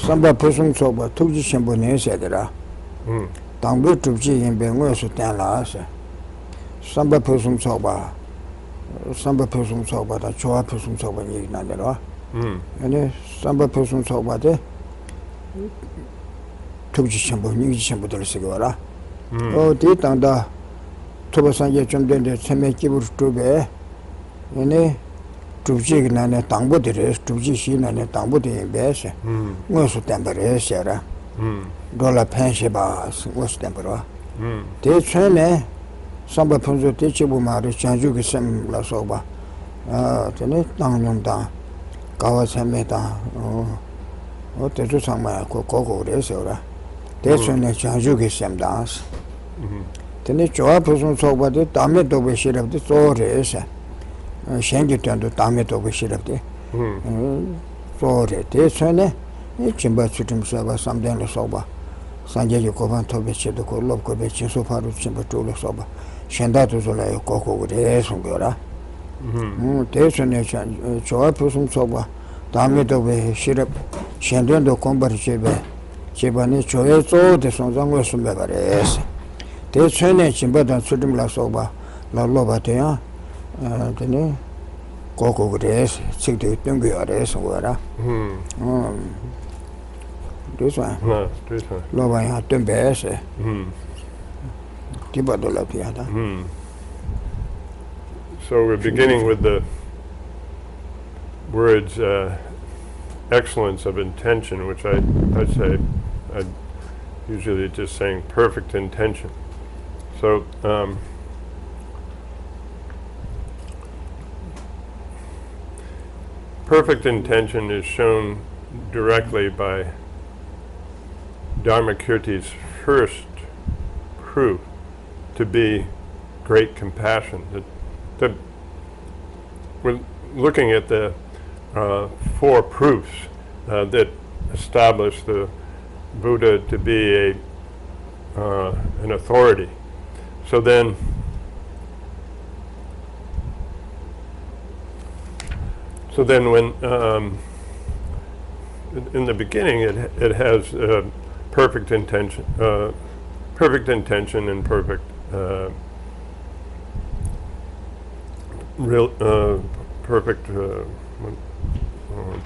Samba Pusum Soba, Tuji Shambone Sedra. Tambu Tuji in Benguesu Tanlas. Samba Pusum Soba, Samba Pusum Soba, the Choa Pusum Soba Yignadera. And Samba Pusum Soba, Tuji Shambo, New Shambo del Sigora. Oh, Titanda Tobasanja Chumden, the Semekibur Tube, and Tuji Nana Tambo de Res, Tuji Shin and Tambo de Bess, was Tempere, Sarah. Dollar Penshibas was Tempera. They train Samba Punzo teachable Mari, Chanjuki Sem La Soba. Tenet Tanglunda, Kawas Hameta, oh, they do some Coco Resora. That's when they Chanjuki Sem dance. Tenet Joa Pusum Soba, the Tamet of the shit of the story. Shangy turned to Tamet of the shit of the story. That's when Chimba to himself something sober. Sanja Yokovan Tobichi, the Kolobkovich, so far with Chimbatula sober. Shandato Zola Coco with the Esungura. There's a nation, Choa Pusum sober, Tamet of the Shirap, Shandando Combat Chiba, Chibani Choeso, the Sonzango Sumbevares. There's a nation, but on Sudim La Soba, La Lobatea, the Coco with the S, 60 Tunguares, or this one. No, this one. Lova had to bears. Tibadola Piata. So we're beginning with the words excellence of intention, which I say, I usually just saying perfect intention. So perfect intention is shown directly by Dharmakirti's first proof to be great compassion. We're looking at the 4 proofs that establish the Buddha to be an authority. So then, when in the beginning it has perfect intention and perfect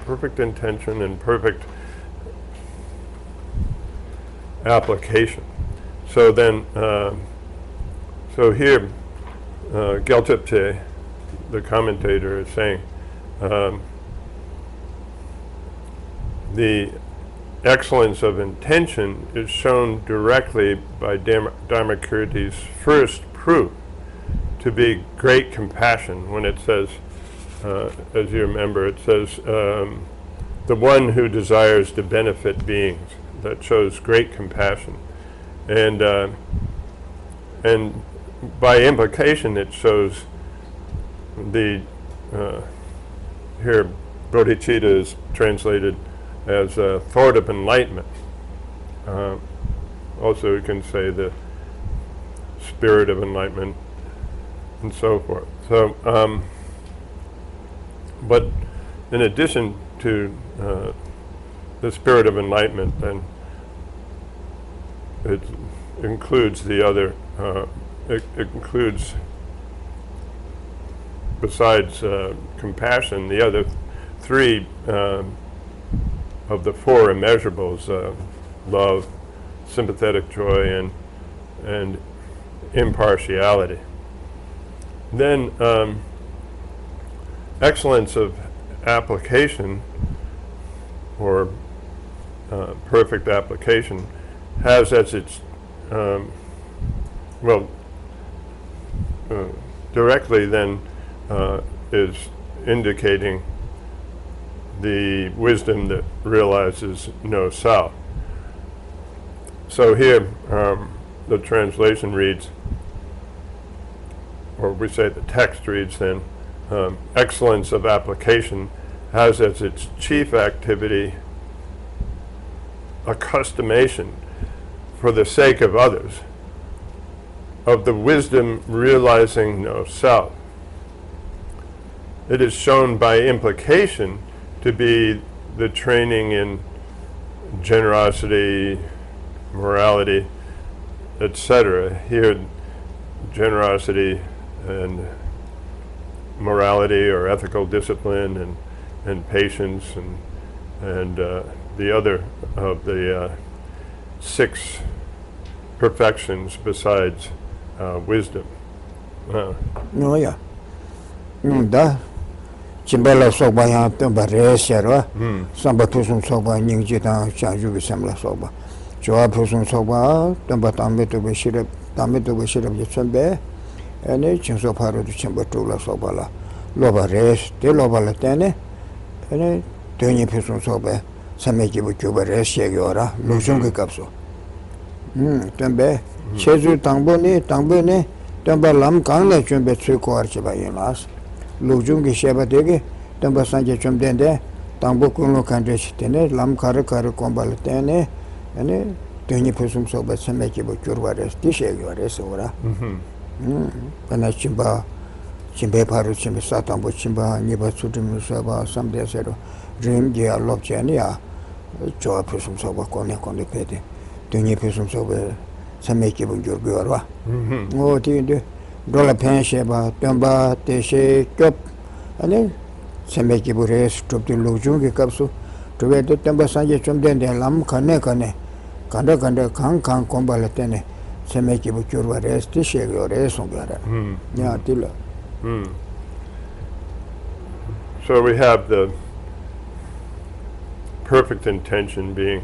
perfect intention and perfect application. So then, so here, Geltepte, the commentator, is saying the excellence of intention is shown directly by Dharmakirti's first proof to be great compassion. When it says, as you remember, it says, the one who desires to benefit beings, that shows great compassion. And by implication it shows the, here bodhicitta is translated as a thought of enlightenment. Also you can say the spirit of enlightenment and so forth. So, but in addition to the spirit of enlightenment, then it includes the other, it includes, besides compassion, the other 3 of the 4 immeasurables, love, sympathetic joy, and impartiality. Then excellence of application, or perfect application, has as its, directly then is indicating the wisdom that realizes no self. So here the translation reads, or we say the text reads then, excellence of application has as its chief activity accustomation for the sake of others of the wisdom realizing no self. It is shown by implication to be the training in generosity, morality, etc. Here, generosity and morality or ethical discipline and patience and the other of the 6 perfections besides wisdom. No, yeah. Da Chimbala Soba Yamba Resera, Samba Pusum Soba, Ningjita, Chanju Samla Soba. Joa Pusum Soba, Tambatambe to Bishop, Tamito Bishop of Yachambe, and a chance of Haro to Chambatula Sobala. Loba Res, De Loba Latene, and a Tony Pusum Soba, Sameki Bukuba Res Yagora, Luzunga Capso. Tambe, Chezu Tambone, Tamba Lam Kanga Chumbe Tsuko Archibayanas. Lujungi Shabadegi, Tamba Sanja Chumdende, Tambokuno Kandristene, Lam Kara Combalatene, and a Tony Pusum Soba Sameki Bukurvares, Dishegores ora. Panachimba, Chimbe Paru Chimbisatam Buchimba, Niba Sudim Saba, some days ago, Dream Gia Lobjania, Joa Pusum Soba Kone Condipete, Tony Pusum Soba Sameki Bukurva. Oh, dear. Dola Pensheba, Tamba, Teshe, Kop, and then Sameki Bures, to the Lujungi Capsu, to where the Tamba Sanja Chumden, the Lam Kane, Kanda Kan Combalatene, Sameki Bukurva Res, Tishe, or Esongara. Yeah, Tilla. So we have the perfect intention being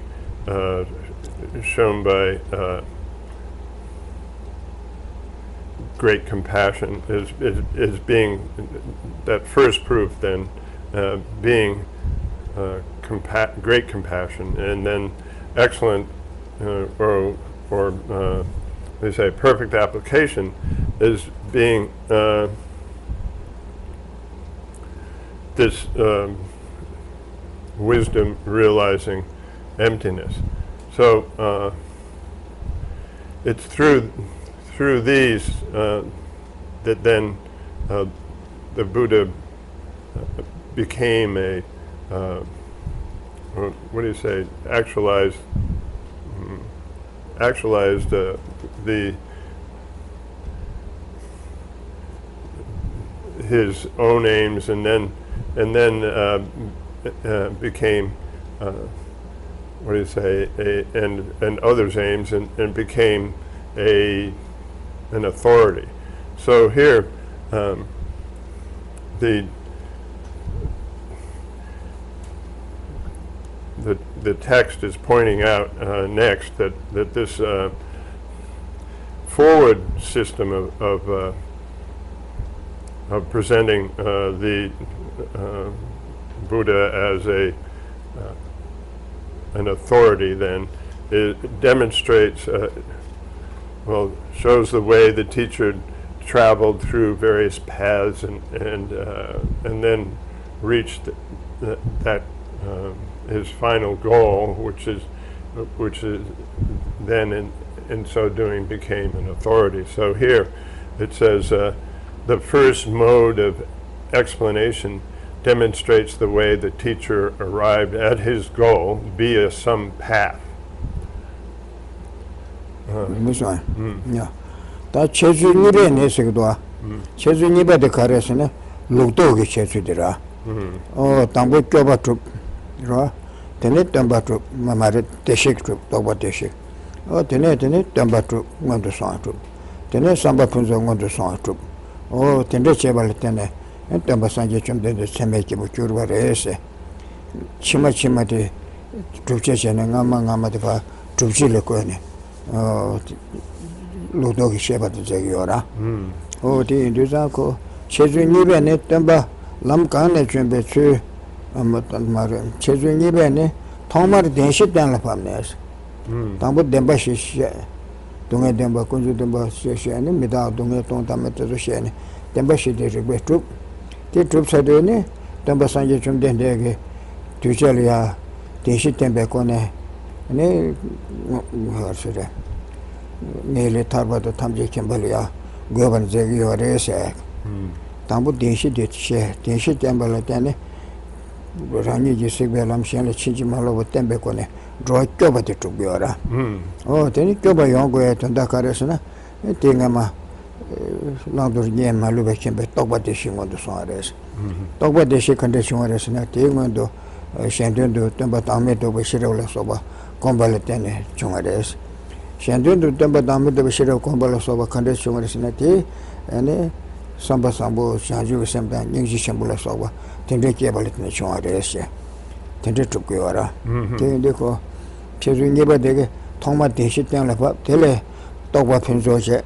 shown by great compassion is being that first proof, then being great compassion, and then excellent or they say perfect application is being this wisdom realizing emptiness. So it's through these that then the Buddha became a what do you say, actualized his own aims, and then became what do you say, and others' aims, and became an authority. So here, the text is pointing out next that this forward system of presenting the Buddha as an authority, then it demonstrates, shows the way the teacher traveled through various paths and then reached that his final goal, which is then in so doing became an authority. So here it says the first mode of explanation demonstrates the way the teacher arrived at his goal via some path. Yeah. That Chezu Nibe Nesigua, Chezu Nibe de Caresene, Ludogi Chezudira. Oh, Tambu Joba troop, Tenet Tambatu, Mamare, Deshik troop, Toba Deshik. Oh, Tenet, Tambatu, Mondosan troop. Tenet Samba Punzo Mondosan troop. Oh, Tendechebal Tene, and Tambasanjum de Semeki Bukurva Ese. Chima de Trucheshan and Amangamativa, Truchilacone. Ludogi Sheba de Zagiora. Oh, the Induzako, Chezu Nibene, Tamba, Lamkane Chumbetu, Amatanmaran, Chezu Nibene, Tomar Denship than La Famnes. Tambo Dembashi, Dunga Demba Kunzu Demba Shani, Mida Dunga Tontameta Shani, Dembashi de Regret troop. The troops are doing it, Tamba Sanjum Dendege, Tujalia, Denship Tembecone, and they nearly Tarba the Tamji Kimbalia, Govan Zegi or Ese. Tambu Dinshi did share, Dinshi Tembalatane, Rani Jisibelam Shan, Chinjimalo with Tembecone, draw Kyoba to Tubiora. Oh, then Kyoba Yongo to Dakaresana, Tingama Landur Yen Malubakin, but talk about the Shing on the Soares. Talk about the second Soares and Tingundo, Shandundo, Tambatameto, Bashiro Soba, Combalatene, Chungares. Shandundo, Tambatameto, Bashiro, Combalasoba, Condition, and Samba Sambo, Shanju, Samba, Ninji Shambula Soba, Tendeki Abalit Chungares. Tended to Giora. Tendeco, Chasing Giba de Toma Dishi Tele, Toba Pinzoje,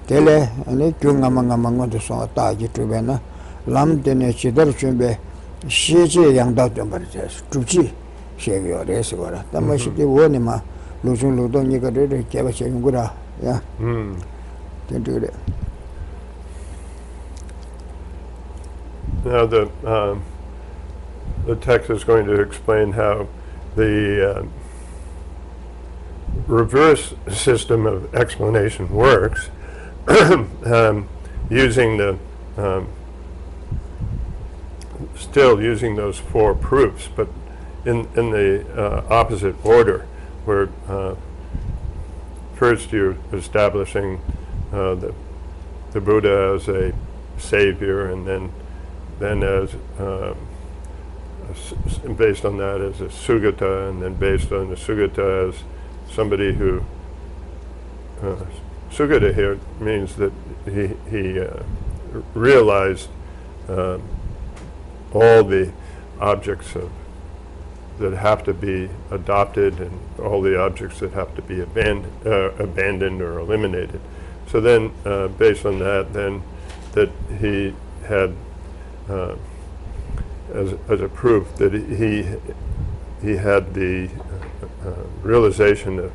Tele, and a king among the song of Taji Trubena, Lam Dene Chidar Chumbe, Shiji young doctor, but it's Tuchi, Shave your Resora. That much the Wonima, Luzun Ludon, you got it, Kavacha Gura, yeah. Tended it. Now the text is going to explain how the reverse system of explanation works, using the still using those four proofs, but in the opposite order, where first you're establishing the Buddha as a savior, and then as based on that as a Sugata, and then based on the Sugata as somebody who Sugata here means that he realized all the objects that have to be adopted and all the objects that have to be abandoned or eliminated. So then, based on that, then that he had as a proof that he had the realization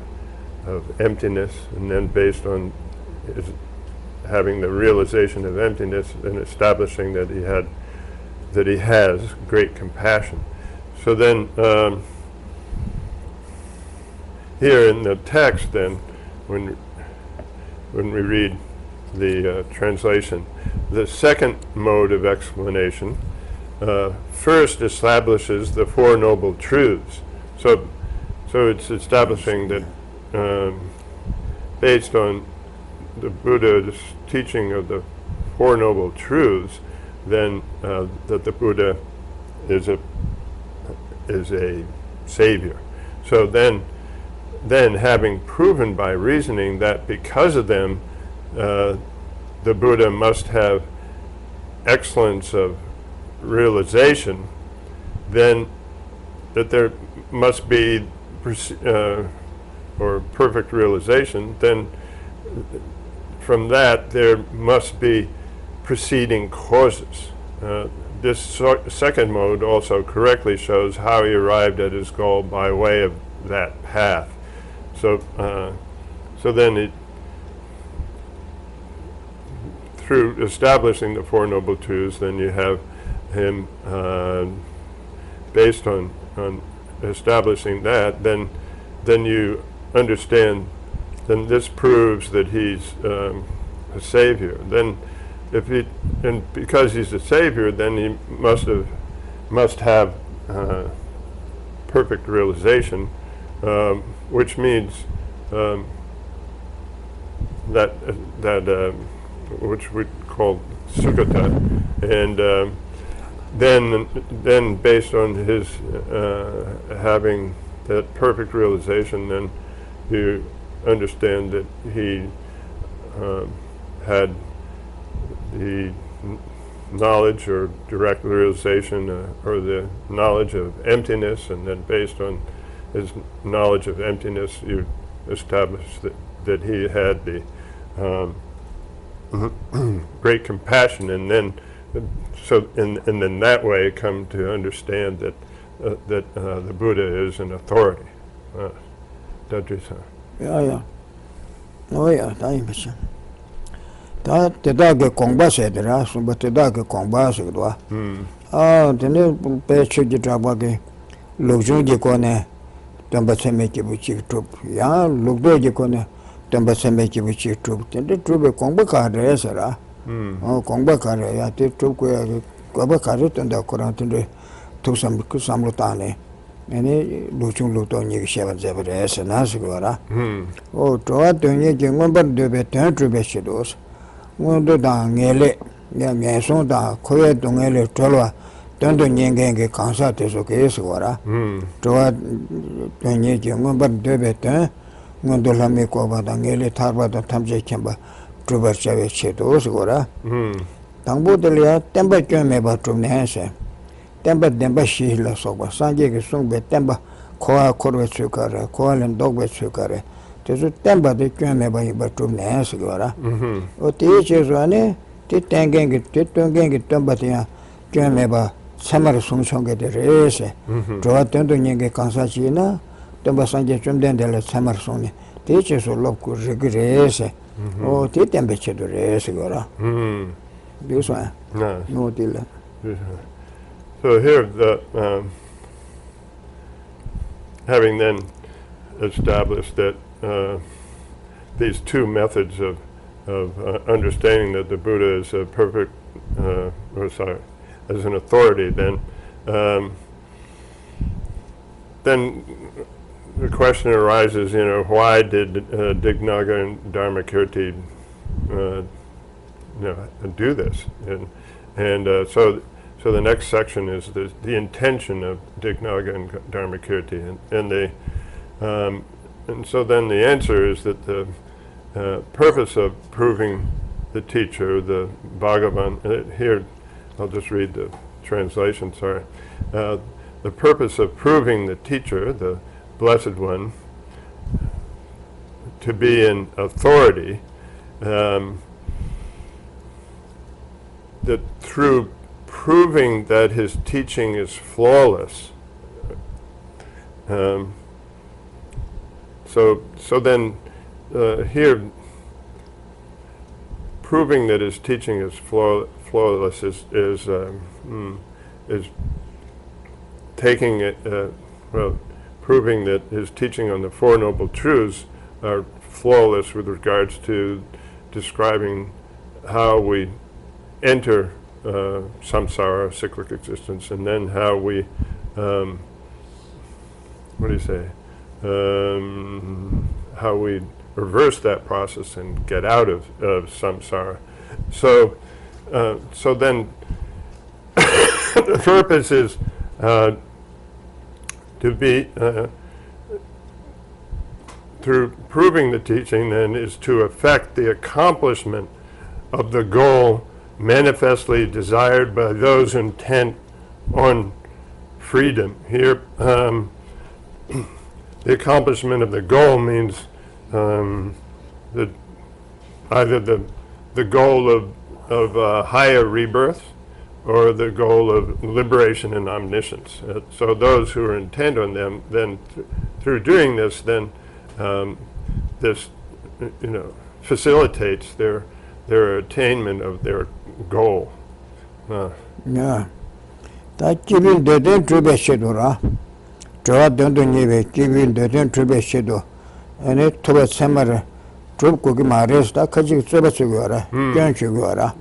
of emptiness, and then based on his having the realization of emptiness and establishing that he has great compassion. So then here in the text, then when we read the translation, the second mode of explanation first establishes the Four Noble Truths. So it's establishing that based on the Buddha's teaching of the Four Noble Truths, then that the Buddha is a savior. So then having proven by reasoning that because of them the Buddha must have excellence of realization, then that there must be or perfect realization, then from that there must be preceding causes. This second mode also correctly shows how he arrived at his goal by way of that path. So then through establishing the Four Noble Truths, then you have him based on establishing that, then you understand, then this proves that he's a savior. Then and because he's a savior, then he must have perfect realization, which means that which we call Sugata, and then based on his having that perfect realization, then you understand that he had the knowledge or direct realization or the knowledge of emptiness, and then based on his knowledge of emptiness you establish that he had the great compassion, and then and then that way come to understand that the Buddha is an authority. Don't you say? Yeah. Oh yeah, that's 다 대다게 공부하셔야 뭐 대다게 공부하시기도 근데 배치기 잡아게 로중기 거네 담바세메기 부치투 야 로도기 거네 담바세메기 부치투 근데 투베 공부가래서라 공부가래야 대투고야 공부가랬던데 그런데 투삼 그 삼로다네 아니 루충 루동이 시험을 잡으래서 나서거라. 오 도와더니 경험번 되베 대주베시도. 오도 당엘에 야매송다 코에 동엘에 돌아 dondo nyengenge kansa teso keso wara towa donye jengo bar debe ten ngondo lame ko bada ngele tharba da thamje kemba trubar chawe chedo wara tangbo delia temba kyome ba trumne se temba demba shihla soba sanje ke sungbe temba koa korwe chukare koa len dogbe chukare teso temba de kyome ba iba trumne se wara o te cheso ane te tengenge te tongenge temba tia kyome ba 참아를 송송게 되래세. 저한테도 얘기 간사지나 또 상제 좀 된들 참아를 송네. 대체서 놓고 그래서 오 대tembeche도 그래서 거라. 그래서 노딜. So here having then established that these two methods of understanding that the Buddha is a perfect as an authority, then the question arises, why did Dignaga and Dharmakirti do this? And so the next section is the intention of Dignaga and Dharmakirti, and so then the answer is that the purpose of proving the teacher, the Bhagavan, here I'll just read the translation, sorry. The purpose of proving the teacher, the Blessed One, to be an authority, that through proving that his teaching is flawless, so then here, proving that his teaching is flawless is taking it, proving that his teaching on the Four Noble Truths are flawless with regards to describing how we enter samsara, cyclic existence, and then how we, how we reverse that process and get out of samsara. So then the purpose is to be, through proving the teaching then, is to effect the accomplishment of the goal manifestly desired by those intent on freedom. Here, the accomplishment of the goal means either the goal of higher rebirth or the goal of liberation and omniscience. So those who are intent on them, then through doing this, then this facilitates their attainment of their goal. Yeah. That giving the den trube shedura. Draw don't giving the den trube shedu. And it to a summer trub cookie mares that kaji trubasugara, Ganchugara.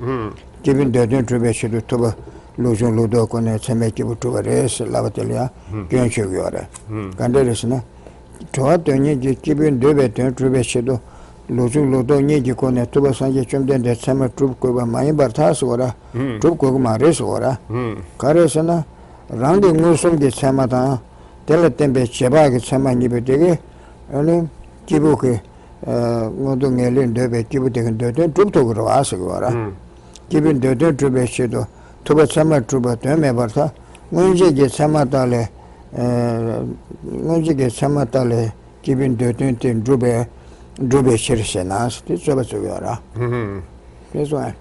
Giving the den trube shedu to Lujon Ludokon and Semeki to a race, Lavatelia, Ganchugara. Canderisna. Draw don't giving the den trube shedu. Lujung Ludo Nijikone, Tuba Sanje Chumden, the summer troop cover, my Bartas or troop cover, Maris or Caresana, rounding Musum de Samata, Teletembe Chebag, Samanibetege, only Kibuke, Modung Elin, Debe, Kibutek, and troop to Asagora, giving the dirt to be shadow, Tuba summer trooper, Tome Barta, Munji get Samatale, Munji get Samatale, giving the dirt in Drube. Drube Shirsenas, this was a That's why.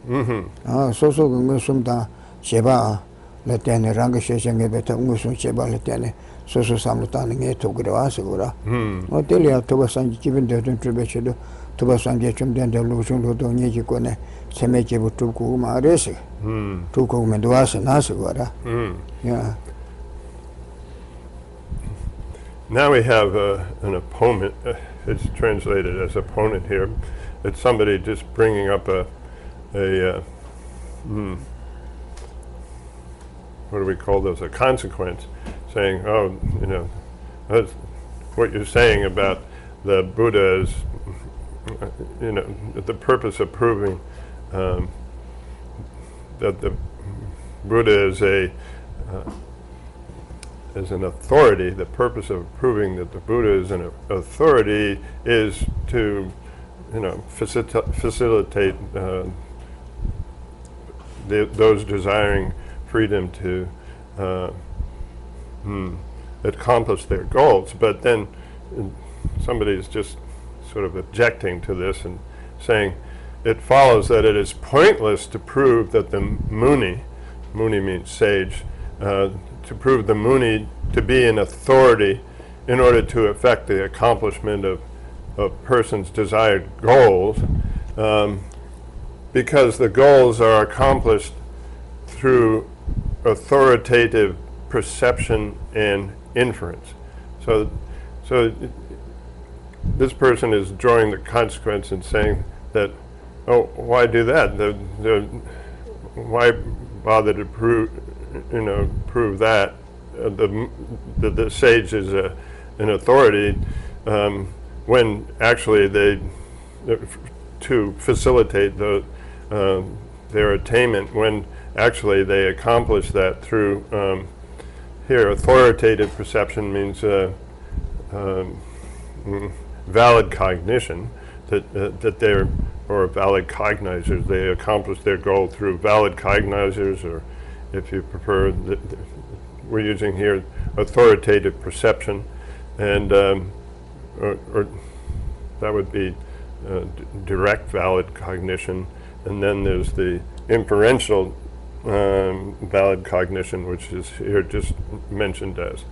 So Musumta, Sheba, Latane, Rangashan, Beta Musum Sheba Latane, so Samutani to Gravasagura. Or Delia Tobasan given the Trubeshedo, Tobasan Jachum, then the Lucian Ludo Nijikone, Semeki Tukuma Resi, Tuku Mendoas and Asagura. Yeah. Now we have an opponent. It's translated as opponent here. It's somebody just bringing up what do we call those? A consequence, saying, oh, that's what you're saying about the Buddha is, the purpose of proving that the Buddha is an authority. The purpose of proving that the Buddha is an authority is to, facilitate those desiring freedom to accomplish their goals. But then somebody is just sort of objecting to this and saying it follows that it is pointless to prove that the Muni means sage, to prove the Muni to be an authority in order to effect the accomplishment of a person's desired goals, because the goals are accomplished through authoritative perception and inference. So this person is drawing the consequence and saying that, oh, why do that? Why bother to prove that the sage is an authority when actually to facilitate their attainment, when actually they accomplish that through here authoritative perception means valid cognition, that they're, or valid cognizers, they accomplish their goal through valid cognizers, or if you prefer, we're using here authoritative perception, and or that would be direct valid cognition, and then there's the inferential valid cognition, which is here just mentioned as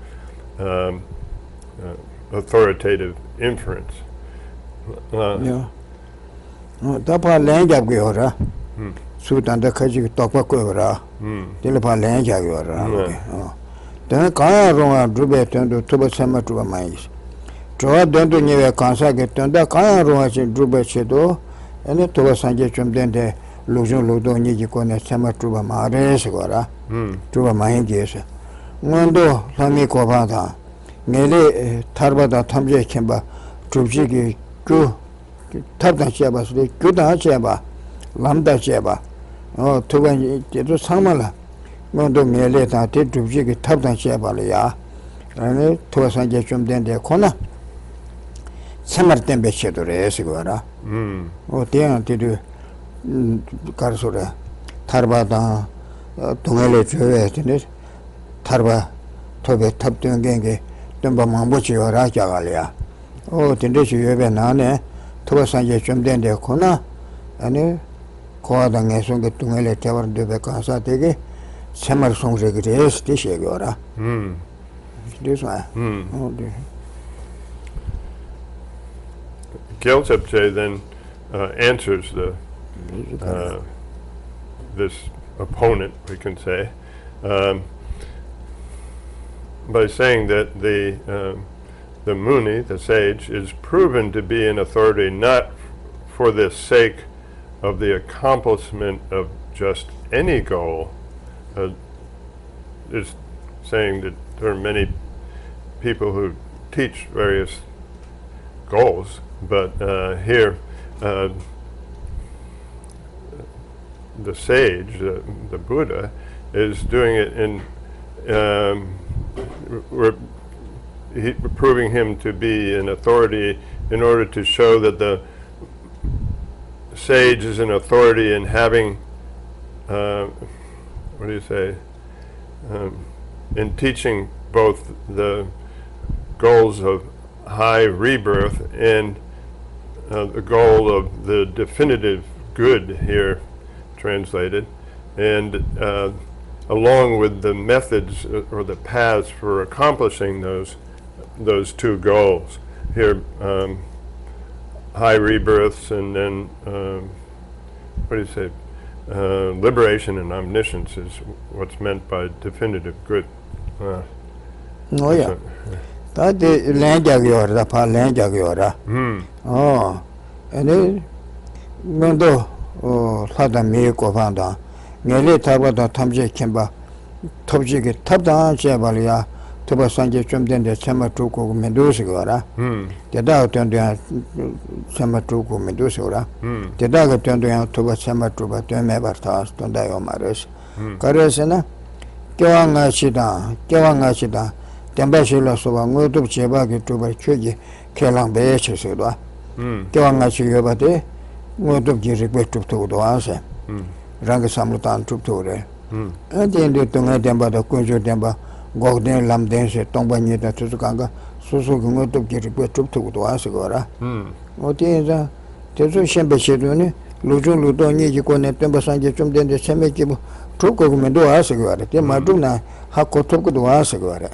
authoritative inference. Yeah. Tapa lenjab gyora. Sudan da kaji tokpa koyora. Dilapa lenjab gyora. Then kaya ronga drube tendo tuba sama tuba mais. Troa dendo nyewe kansa ke tenda kaya ronga chi drube chedo. Ene tuba sanje chumdende lujun ludo nyeji kone sama tuba maare se gora. Tuba mai gese. Ngondo lami kopa da. Ngele tarba da tamje kemba drubji ki gu tabdan cheba sule gu da cheba lamda cheba. Tuba jedo samala. Ngondo ngele da te drubji ki tabdan cheba le ya. Ane tuba sanje chumdende kona samar tembe chedo re se gora. Tiyan tidu karsura tarba da tungele chöwe tine tarba tobe tabdun genge tumba mambuchi yora jagalya. Tinde chi yobe nane tuba sanje chumdende kona ane kowa da nge songe tungele tewar dobe kansa tege samar songre gire esti she gora. This one. Thabkhe then answers this opponent, we can say, by saying that the Muni, the sage, is proven to be an authority not for the sake of the accomplishment of just any goal. Is saying that there are many people who teach various goals, but here the sage, the Buddha, is doing it in proving him to be an authority in order to show that the sage is an authority in having, in teaching both the goals of high rebirth and the goal of the definitive good here translated, and along with the methods or the paths for accomplishing those two goals. Here, high rebirths, and then liberation and omniscience is what's meant by definitive good. That the land the pa land and then Mondo Sada me ko fanda. Ngele tabada tamje kemba topji ke tabda chebalia Toba Sanje Chumden, Chama Tuku Medusagora, the dog turned down Chama Tuku Medusura, the dog turned down Toba Chama Tuba, Mebertas, Tondayo Maris, Caresena, Kewanga Chida, Tembashila Sova, Mutu Chebaki Tuba Chuji, Kelang Beachesura, Kewanga Chiyobate, Mutu Girik to the answer, Rangasamutan Tupture, and then the Tunga Demba, the Kunjo Demba. Gogden Lam Dance, Tomba Nita Tusukanga, Susu to get to Asagora. What is a Tesu Shembeshiduni, Lujun Ludoni, Yukon, Temba Sanjum, then the Semeki Tuko Mendo Asagora, then Maduna, Hako Tuko to Asagora.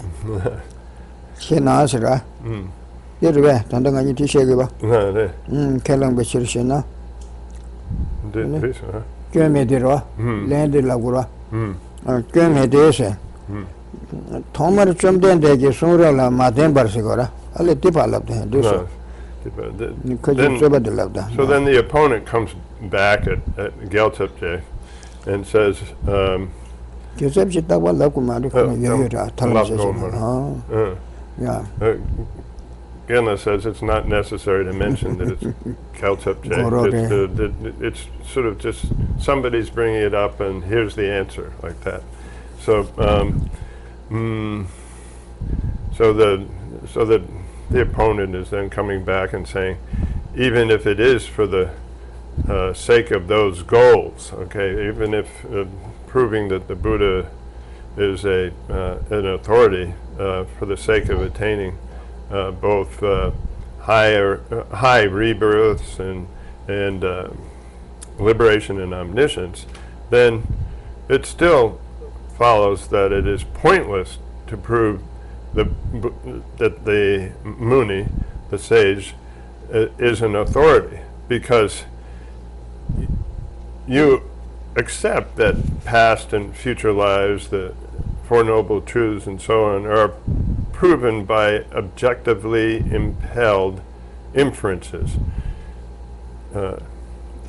Shena Asara, Yere, Tandanganiti Shagaba, Kalang Beshirshina, Kemedira, Landed Lagura, Kemedesa. Tomar Chumden de Gesura, Madame Barsegora, a little tip I love to do so. So then the opponent comes back at Geltepje and says, Gena says it's not necessary to mention that it's Geltepje. It's sort of just somebody's bringing it up and here's the answer, like that. So so the opponent is then coming back and saying, even if it is for the sake of those goals, okay, even if proving that the Buddha is an authority for the sake of attaining both high rebirths and liberation and omniscience, then it still follows that it is pointless to prove that the Muni, the sage, is an authority, because you accept that past and future lives, the Four Noble Truths and so on, are proven by objectively impelled inferences.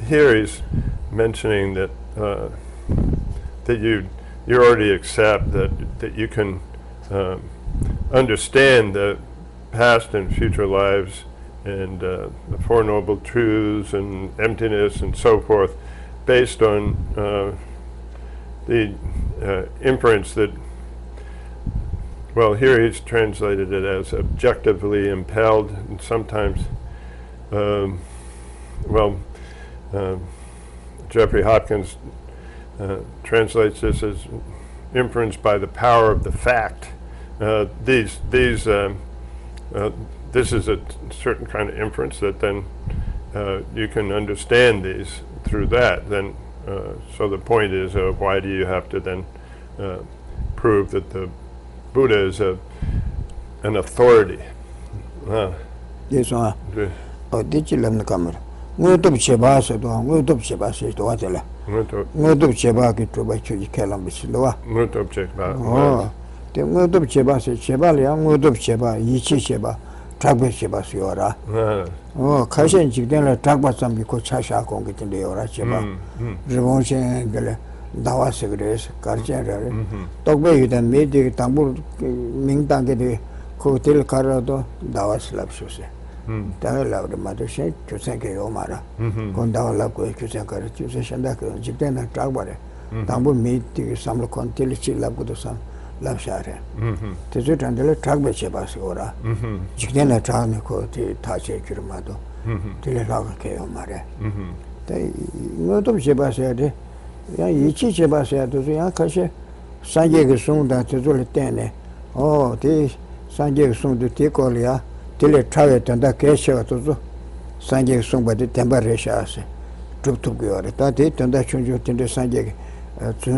Here he's mentioning that that you already accept that you can understand the past and future lives and the Four Noble Truths and emptiness and so forth based on the inference that, well, here he's translated it as objectively impelled, and sometimes, Jeffrey Hopkins translates this as inference by the power of the fact. This is a certain kind of inference that then you can understand these through that. Then, so the point is, why do you have to then prove that the Buddha is an authority? Yes, sir. Oh, did you learn the camera? We took Chebas, we took Chebas to Watela. We took Chebaki to by Chuji Calambisloa. We took Chebas. Oh, the Mud of Chebas, Chebalia, Mud of Cheba, Yichi Cheba, Thabkhe Chebas Yora. Oh, Kashan Chigdela Thagbasam because Chasha Kongit in the Yora Cheba. Revolution Dawa Segres, Karjan, Togbe, then made the Tambul Ming Tangi, Hotel Carado, Dawa Slapsuse. Dawa love the mother shake to thank you, Omara. Condawa Lako, Kusanka, Chusandaka, Jigdana Tragbare. Tambul made the Samlo Contilici Labudosan, Love Share. The and the Thabkhe Chebas Ora. Jigdana Tramico, the Tache Kurmado, Thabkhe Omare. They not of Chebas. Yichi Chebas to the Yakashe, Sanje Sung that is all ten. Oh, this Sanje Sung to Tikolia, till a target and the Geshe to Sanje Sung by the Tembareshas. Trip to go at it and that should you tend to Sanje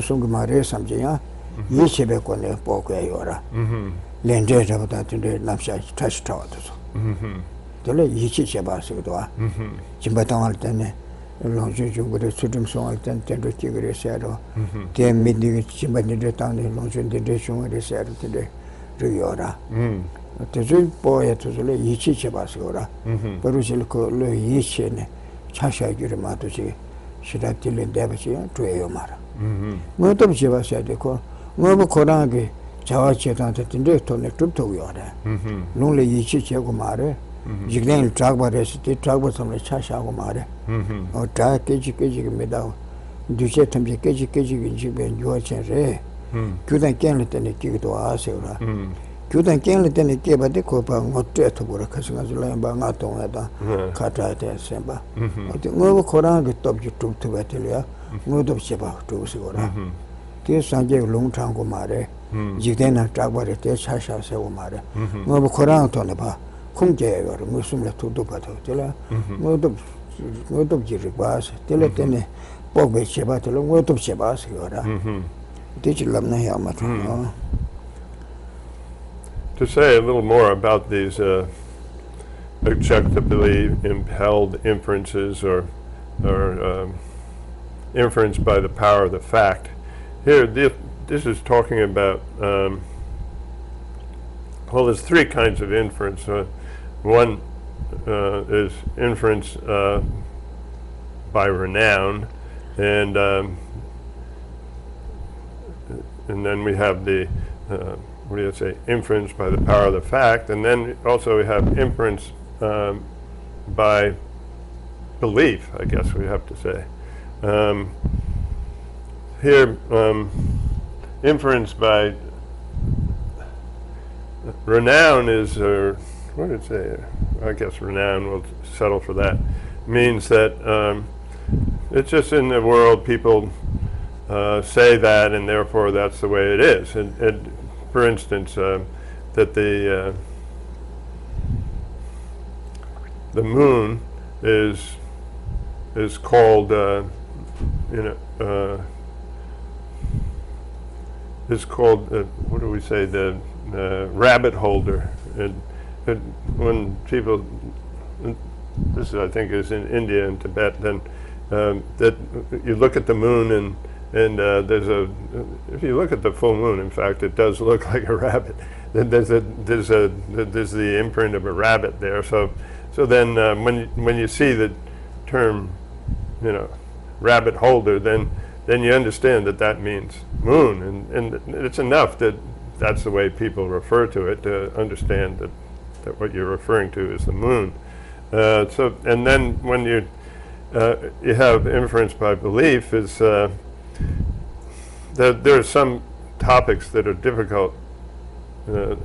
Sung Mare Samjia, Yeshebekone Pokayora. Lendes about that in the Namsha touch towers. Till a Yichi Chebas to Chimbatan Altene. Long with a certain song and tender tigre shadow. They made the Chimbani town in Long Generation with the shadow today. Riora. The good boy to the Yichi Chebasora. Perusilco Lo Yeshe, Chasha Girimatosi, Shidatil and Devasia to Eomara. Not of Chebasa de Co, Novo Korangi, Jawa Chetante Tinde Tone Trupto Yore. Lonely Yichi Chegumare, Jignan Tragba Resity, Tragba some Chashagumare, or Tra Keji Medao, Duchet Keji Jibin George Re. Couldn't can let any kick to Asura. Couldn't can let any key but the copa what to work as Bangaton at Kata Semba. No Koran with top you took to Vatilia, no of Sheba to Sigora. This Sanjay long tango mare, Jigdena Tragba, Chasha Sevomare, no Koran Tonaba, Kumje or Muslim to Dupato, Tilla, no of Jiribas, Tilletene, Bogbe Sheba, no of Shebas, Sigora. To say a little more about these objectively impelled inferences or inference by the power of the fact. Here, this is talking about, well, there's three kinds of inference. One is inference by renown, and then we have the, what do you say, inference by the power of the fact, and then also we have inference by belief, I guess we have to say. Here, inference by renown is, what did it say? I guess renown, we'll settle for that, means that it's just in the world people say that, and therefore that's the way it is. And for instance, that the moon is called, is called, what do we say, the rabbit holder. And when people, this is, I think is in India and Tibet, then that you look at the moon and there's if you look at the full moon, in fact, it does look like a rabbit. Then there's the imprint of a rabbit there. So then when you see the term, rabbit holder, then you understand that means moon, and it's enough that that's the way people refer to it to understand that what you're referring to is the moon. And then when you have inference by belief, is that there are some topics that are difficult,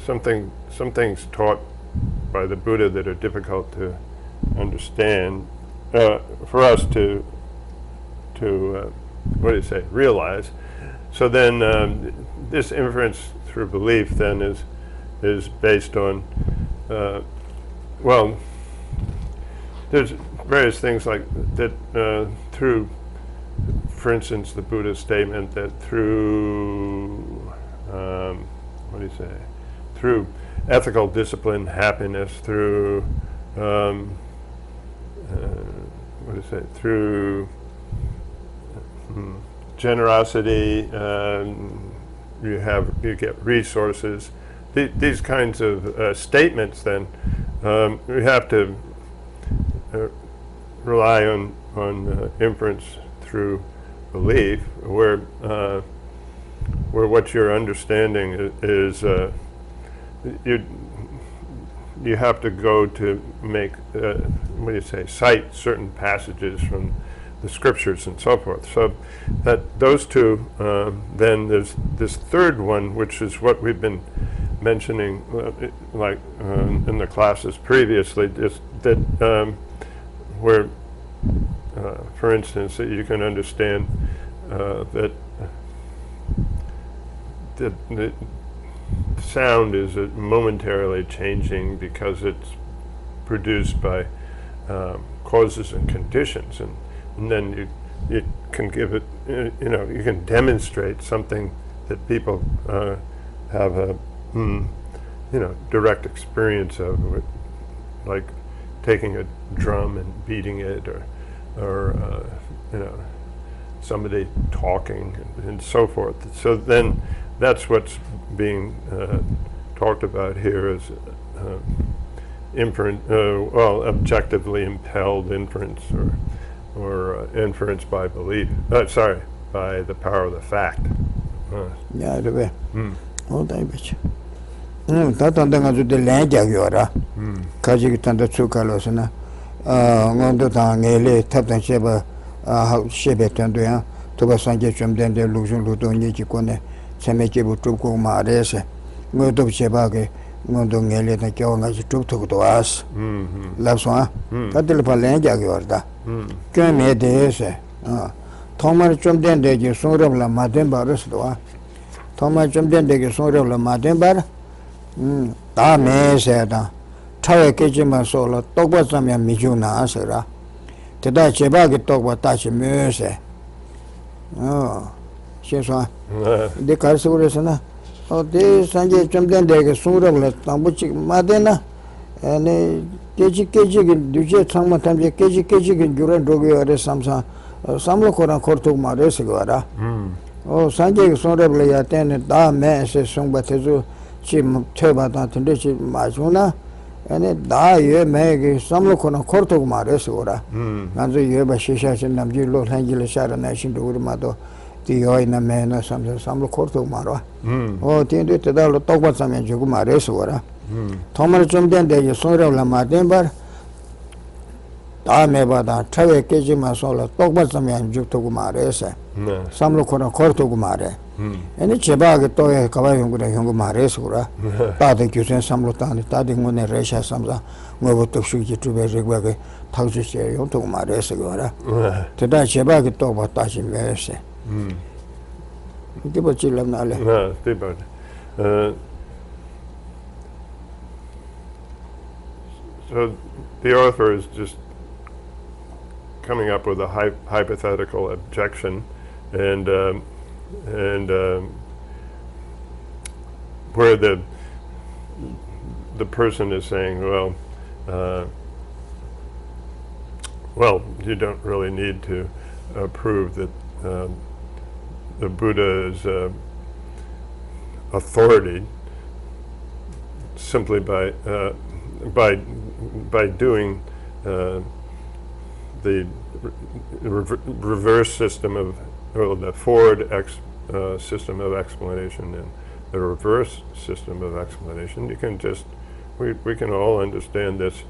some things taught by the Buddha that are difficult to understand, for us to what do you say, realize. So then this inference through belief then is based on, well, there's various things like that through, for instance, the Buddha's statement that through, what do you say, through ethical discipline, happiness, through, what do you say, through generosity, you get resources. These kinds of statements, then we have to rely on inference through belief, where what you're understanding is you have to go to make what do you say, cite certain passages from the scriptures and so forth. So that those two, then there's this third one, which is what we've been mentioning, like in the classes previously, is that where, for instance, that you can understand that the sound is momentarily changing because it's produced by causes and conditions, and then you can give it, you can demonstrate something that people have a direct experience of, like taking a drum and beating it, or somebody talking and so forth. So then that's what's being talked about here as objectively impelled inference, or inference by belief. By the power of the fact. Yeah, the way. Oh, that bitch. That on the land jaguara. Kajikitanda Tsukalosana. Mondotang, Ele, Taptan Sheba, Shebetanduya, Tobasanjum, then the Luzun Ludon Yikone, Samekibu Tuku Marese, Modo Shebage, Mondong Ele, and Kyoanga Tuku to us. Last one, Catilipa land jaguarda. Came here, they say. Thomas Chum then they give some of La Matemba Resloa. Thomas Chum then they give some of La Matemba. Da me said, Tawa Kijima Solo, Togwasam and Mijuna Asera. Today Chebagi talk about Tachi Muse. Oh, she's one. The Karsurasana. Oh, this Sanjay Chumden, they get some of La Tambuchi Madena and Kejik, Dujet, sometimes Kejik and Duran Dogi or Samsa. Some look on Corto Maresiguara. Oh, Sanjay Sorably attended Da me says some Batezu. Chim Tebata Tendici Majuna, and it die meg some look on a court of Maresura. And the Yuba Shisha and Namji Los Angeles Nation to Urmato, the Oina Man or some court of Mara. Oh, tended to talk about some in Jugumaresura. Thomas Jumden, they saw La Madember. I never that Tave Kejima Sola, talk about some in Jugumarese. Some look on a court of Mare. And it's about a toy Kawayung with a young Maresura, Tadic some Lutani, Tadding when a Resha Samsa, Movo to shoot you to be regular, Tausi, you to Maresura. Today, Chebag talk about touching Verse. Give a chill of Nale. No, people. So the author is just coming up with a hypothetical objection, and where the person is saying, well, you don't really need to prove that the Buddha is authority simply by doing the reverse system of, or the forward system of explanation and the reverse system of explanation. You can just, we can all understand this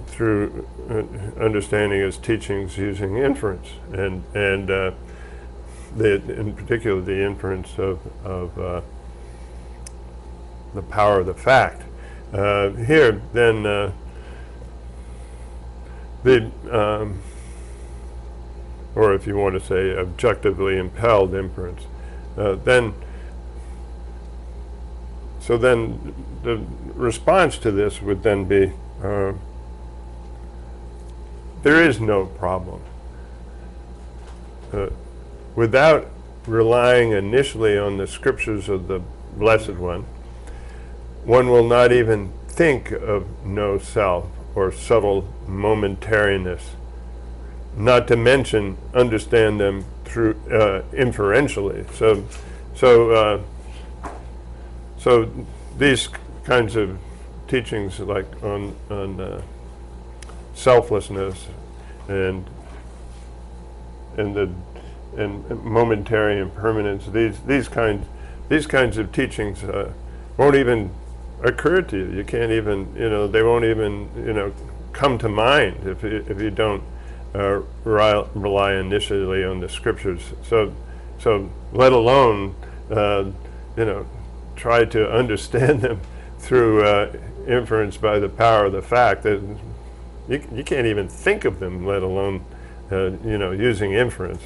through understanding his teachings using inference, and in particular the inference of the power of the fact. Here, then, or if you want to say objectively impelled inference, then the response to this would then be, there is no problem. Without relying initially on the scriptures of the Blessed One will not even think of no self or subtle momentariness, not to mention understand them through inferentially. So these kinds of teachings, like on selflessness and momentary impermanence, these kinds of teachings won't even occur to you. You can't even, they won't even, come to mind if you don't rely initially on the scriptures. So let alone, try to understand them through inference by the power of the fact that you can't even think of them, let alone, using inference.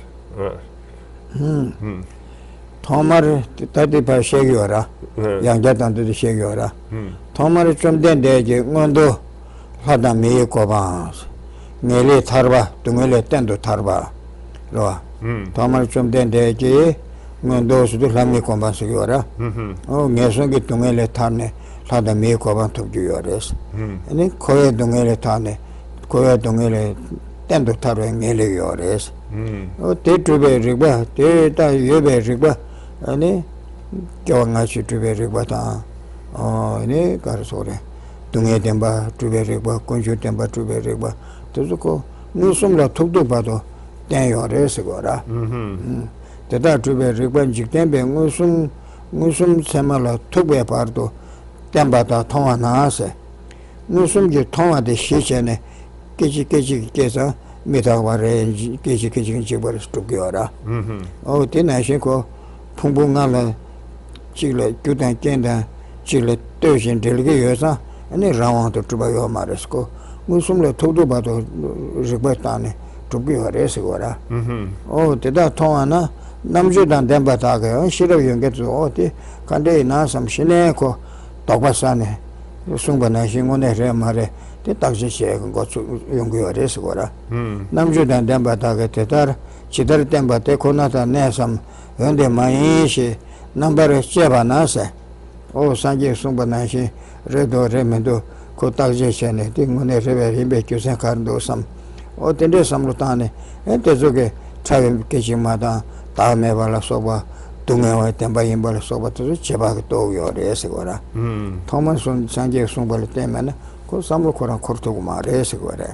Tomar tadi pa shegiora, yang jatan tu shegiora. Tomar chum den deje ngondo hada me ko bas. Mele tharba, tungele tendo tharba. Lo. Tomar chum den deje ngondo su lami ko bas shegiora. Oh ngeso gi tungele tharne hada me ko ban tu yores. Ani koe tungele tharne, koe tungele tendo tharwe mele yores. Oh te tube rigba, te ta yebe rigba. 아니 겨왕아치 투베르바다 아니 가르소레 동해 덴바 투베르바 콘주 덴바 투베르바 도주고 무슨라 톡도 봐도 땡요레스 거라 대다 투베르바 직된베 무슨 무슨 세마라 투베 바도 땜바다 통화나세 무슨 게 통화데 시전에 깨지께서 메다와레 깨지깨지 집을 스토기어라 어디나시고 풍부가라 지를 교단 깬다 지를 떠신 들게 여서 아니 라왕도 주바요 말했고 무슨로 토도바도 리바타네 주비어레스 거라 대다 통하나 남주단 덴바다가 싫어 연계도 어디 간데 나섬 신내고 독바산에 숭반나 신고네 말에 대딱지시에 거 연구어레스 거라 남주단 덴바다가 대다 지들 덴바데 코나다 내섬 연데 마이시 넘버를 제바나세 산지 숭반나시 레도 레멘도 고딱지시에 딩고네 레베 임베큐세 카르도 섬 어떤데 섬로타네 엔테조게 차임 계시마다 다음에 발라서봐 동해와 템바임 발라서봐도 제바가 또 요래서 거라 토마손 산지 숭발 때문에 그 섬로 코랑 코르토고 말해서 거래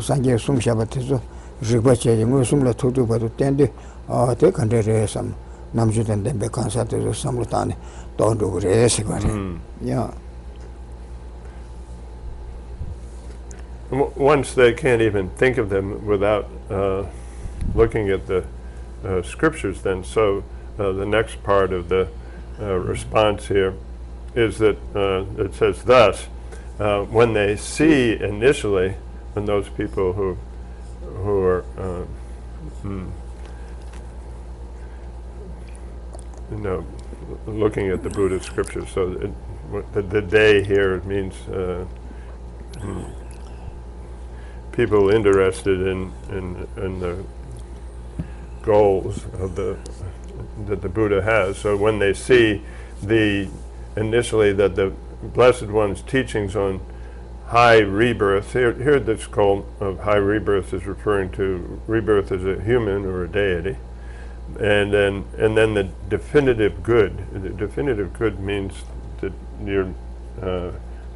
산지 숭샤바트서 리바체지 뭐 숭라 토도바도 텐데 대 간데레 섬 남주된 데 베칸사도 섬로타네 돈도 그래서 거래 야 Once they can't even think of them without looking at the scriptures, then the next part of the response here is that it says thus, when they see initially, when those people who are looking at the Buddha's scriptures, so the day here means people interested in the goals of that the Buddha has. So when they see initially that the Blessed One's teachings on high rebirth, here this call of high rebirth is referring to rebirth as a human or a deity, and then the definitive good. The definitive good means that you're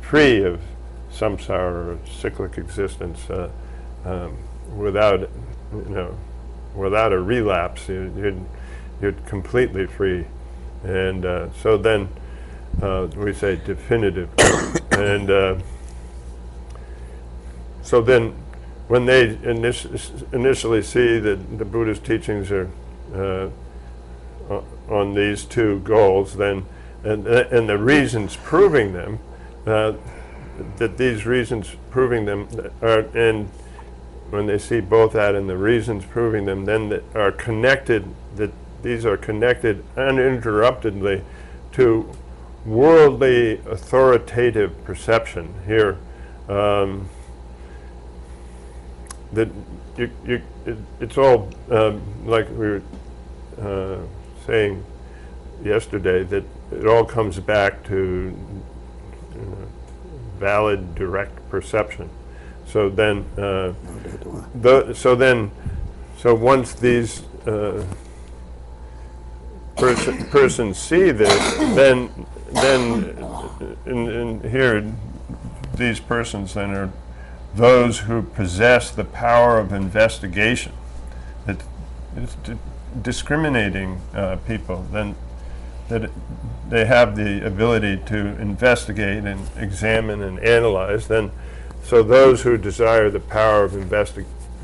free of samsara or cyclic existence without a relapse. You're completely free, and so then we say definitive, and so then when they initially see that the Buddha's teachings are on these two goals, then and the reasons proving them. That these reasons proving them are, and when they see both that and the reasons proving them, then that are connected, that these are connected uninterruptedly to worldly authoritative perception. Here, that it's all like we were saying yesterday, that it all comes back to valid, direct perception. So then, so once these persons see this, then in here, these persons then are those who possess the power of investigation. That it's discriminating people. Then that they have the ability to investigate and examine and analyze. Then, so those who desire the power of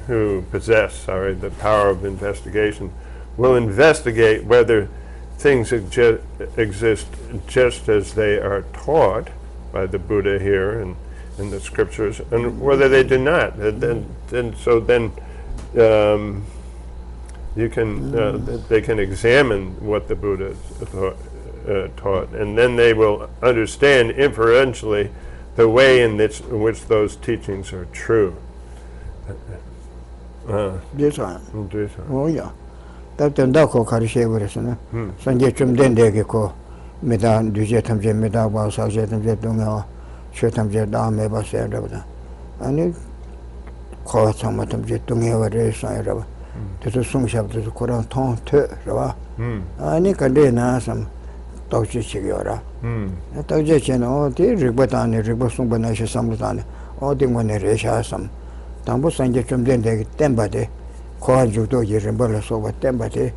who possess the power of investigation, will investigate whether things exist just as they are taught by the Buddha here and in the scriptures, and whether they do not. You can they can examine what the Buddha taught, and then they will understand inferentially the way in which those teachings are true. This one. Oh yeah. That Dako Karisheveresana. Sanje Chum Dendegeko, Medan Duje Tamje Medawa, Sajet and Jedunga, Shetam Jedame Baserda. And it called some of them Jetunga Resai. To the Sung Shab to the Koran Ton Rava. And Nikadena some Tochi Chigora. A Tojian, all the Ribatan, Ribosum Banasha Samutana, all the one Resha some. Tambo Sanjum Dendeg, Tembade. Judo Yerimbola over Tembate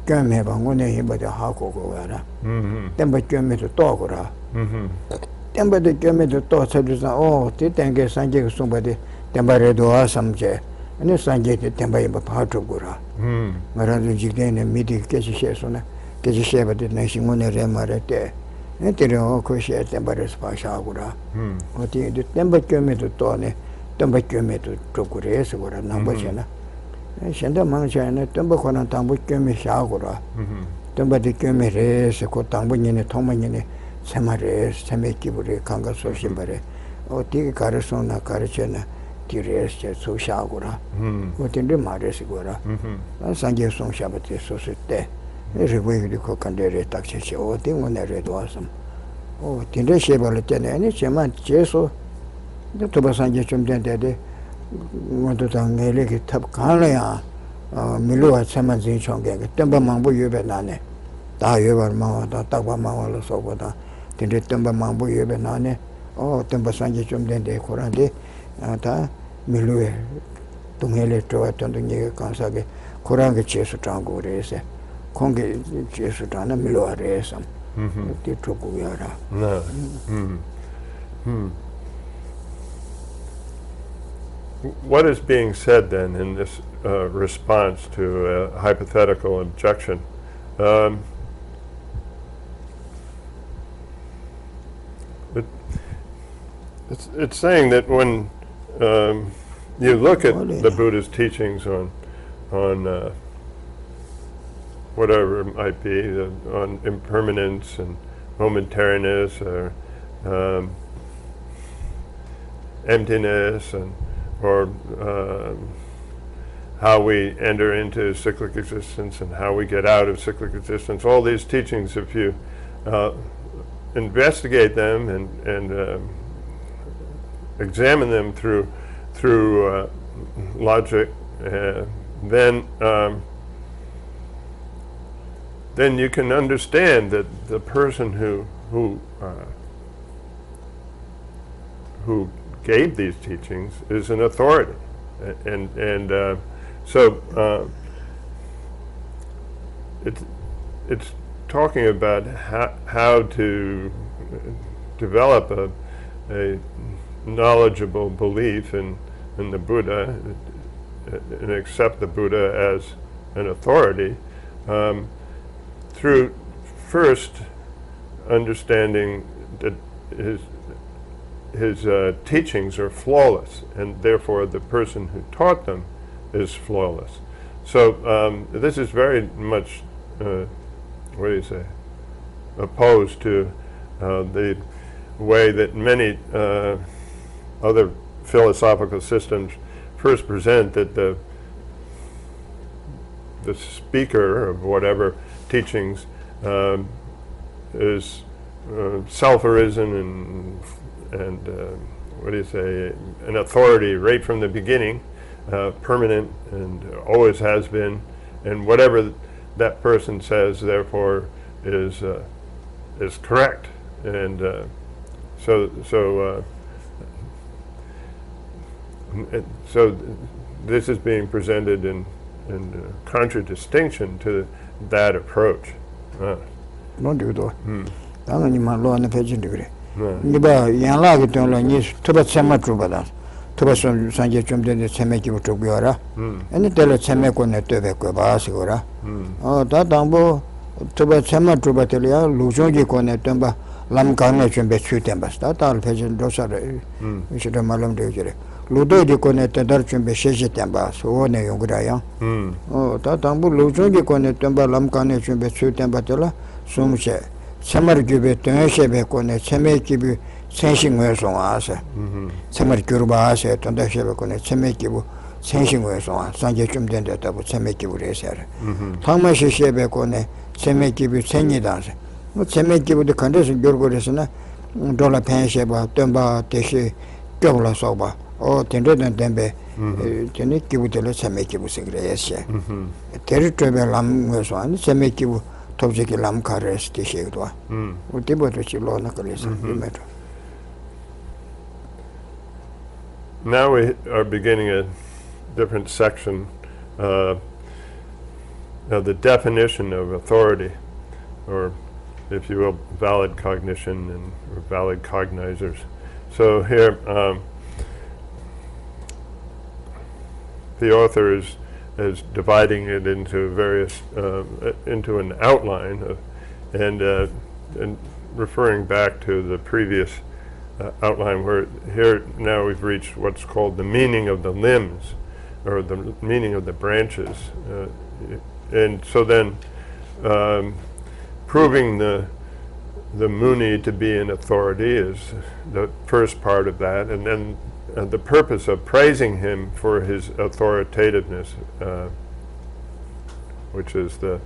gömme bangone hibade hakogo wara temba gömme to togora temba de gömme to to sadusa o te tenge sanje sumbade temba redo asamje ane sanje te temba yba patogora marazu jigdene midi keshe sona keshe bade nashingone remarete tere o koshe temba respa shagora o te temba gömme to tone temba gömme to togore segora nambachena shenda mangchana temba khona tambu gömme shagora temba de gömme res ko tambu nyene thoma nyene semare semekibure kanga soshibare o ti karasona karachena ti res che so shagora o tende mare sigora sanje song shabate so sette rewe de ko kandere takche che o ti ngone doasam o tende shebale tene ne chema cheso de toba sanje chumdende de moto tangele ki Thabkhe milua chama jin chongge temba mangbu yebe nane da yeba ma da takwa ma wala soboda tende temba mangbu yebe nane o temba sanje chumdende korande ta milue tungele to atondo nyege kansage korange chesu tango rese konge chesu tana milua resa ti toku yara What is being said then in this response to a hypothetical objection? It's saying that when you look at the Buddha's teachings on whatever it might be, on impermanence and momentariness or emptiness or how we enter into cyclic existence and how we get out of cyclic existence. All these teachings, if you investigate them and examine them through logic, then you can understand that the person who gave these teachings is an authority, so it's talking about how to develop a knowledgeable belief in the Buddha and accept the Buddha as an authority through first understanding that his teachings are flawless, and therefore the person who taught them is flawless. So this is very much, what do you say, opposed to the way that many other philosophical systems first present that the speaker of whatever teachings is self-arisen and what do you say, an authority right from the beginning, permanent and always has been, and whatever that person says therefore is correct, and so this is being presented in contradistinction to that approach. Non do do. Ni ma lo na pejin digre. Ni ba yan la ge ton lo ni toba chama truba toba sanje chomde cheme ki to gyara. Ani tele cheme ko ne tebe ko ba sigora. Da dambo toba chama truba tele ya lujo ji ko ne tamba lam ka ne chombe chu tamba sta tal pejin do sa re. Shi da malam de jere. Ludo di ko ne tadar chombe sheje tamba so ne yogra ya. Da dambo lujo ji ko ne tamba lam ka ne chombe chu tamba tela sumche chamar gyube tenshebe ko ne cheme kibi senshingwe songa ase chamar gyurba ase tonda shebe ko ne cheme kibu senshingwe songa sanje chumden de tabu cheme kibu resere thangma shebe ko ne cheme kibi senyi danse no cheme kibu de kandes gyurgo resna dola pensheba tomba teshi gyobla soba o tende den dembe tene kibu de cheme kibu singre yeshe territory lam so an cheme kibu tobjeki lam kares ti shegdwa utibo to chilo na kalesa meto. Now we are beginning a different section the definition of authority, or if you will, valid cognition and or valid cognizers. So here, the author is dividing it into various, into an outline, and referring back to the previous outline, where here now we've reached what's called the meaning of the limbs, or the meaning of the branches. And so then proving the Muni to be an authority is the first part of that, and then the purpose of praising him for his authoritativeness, which is the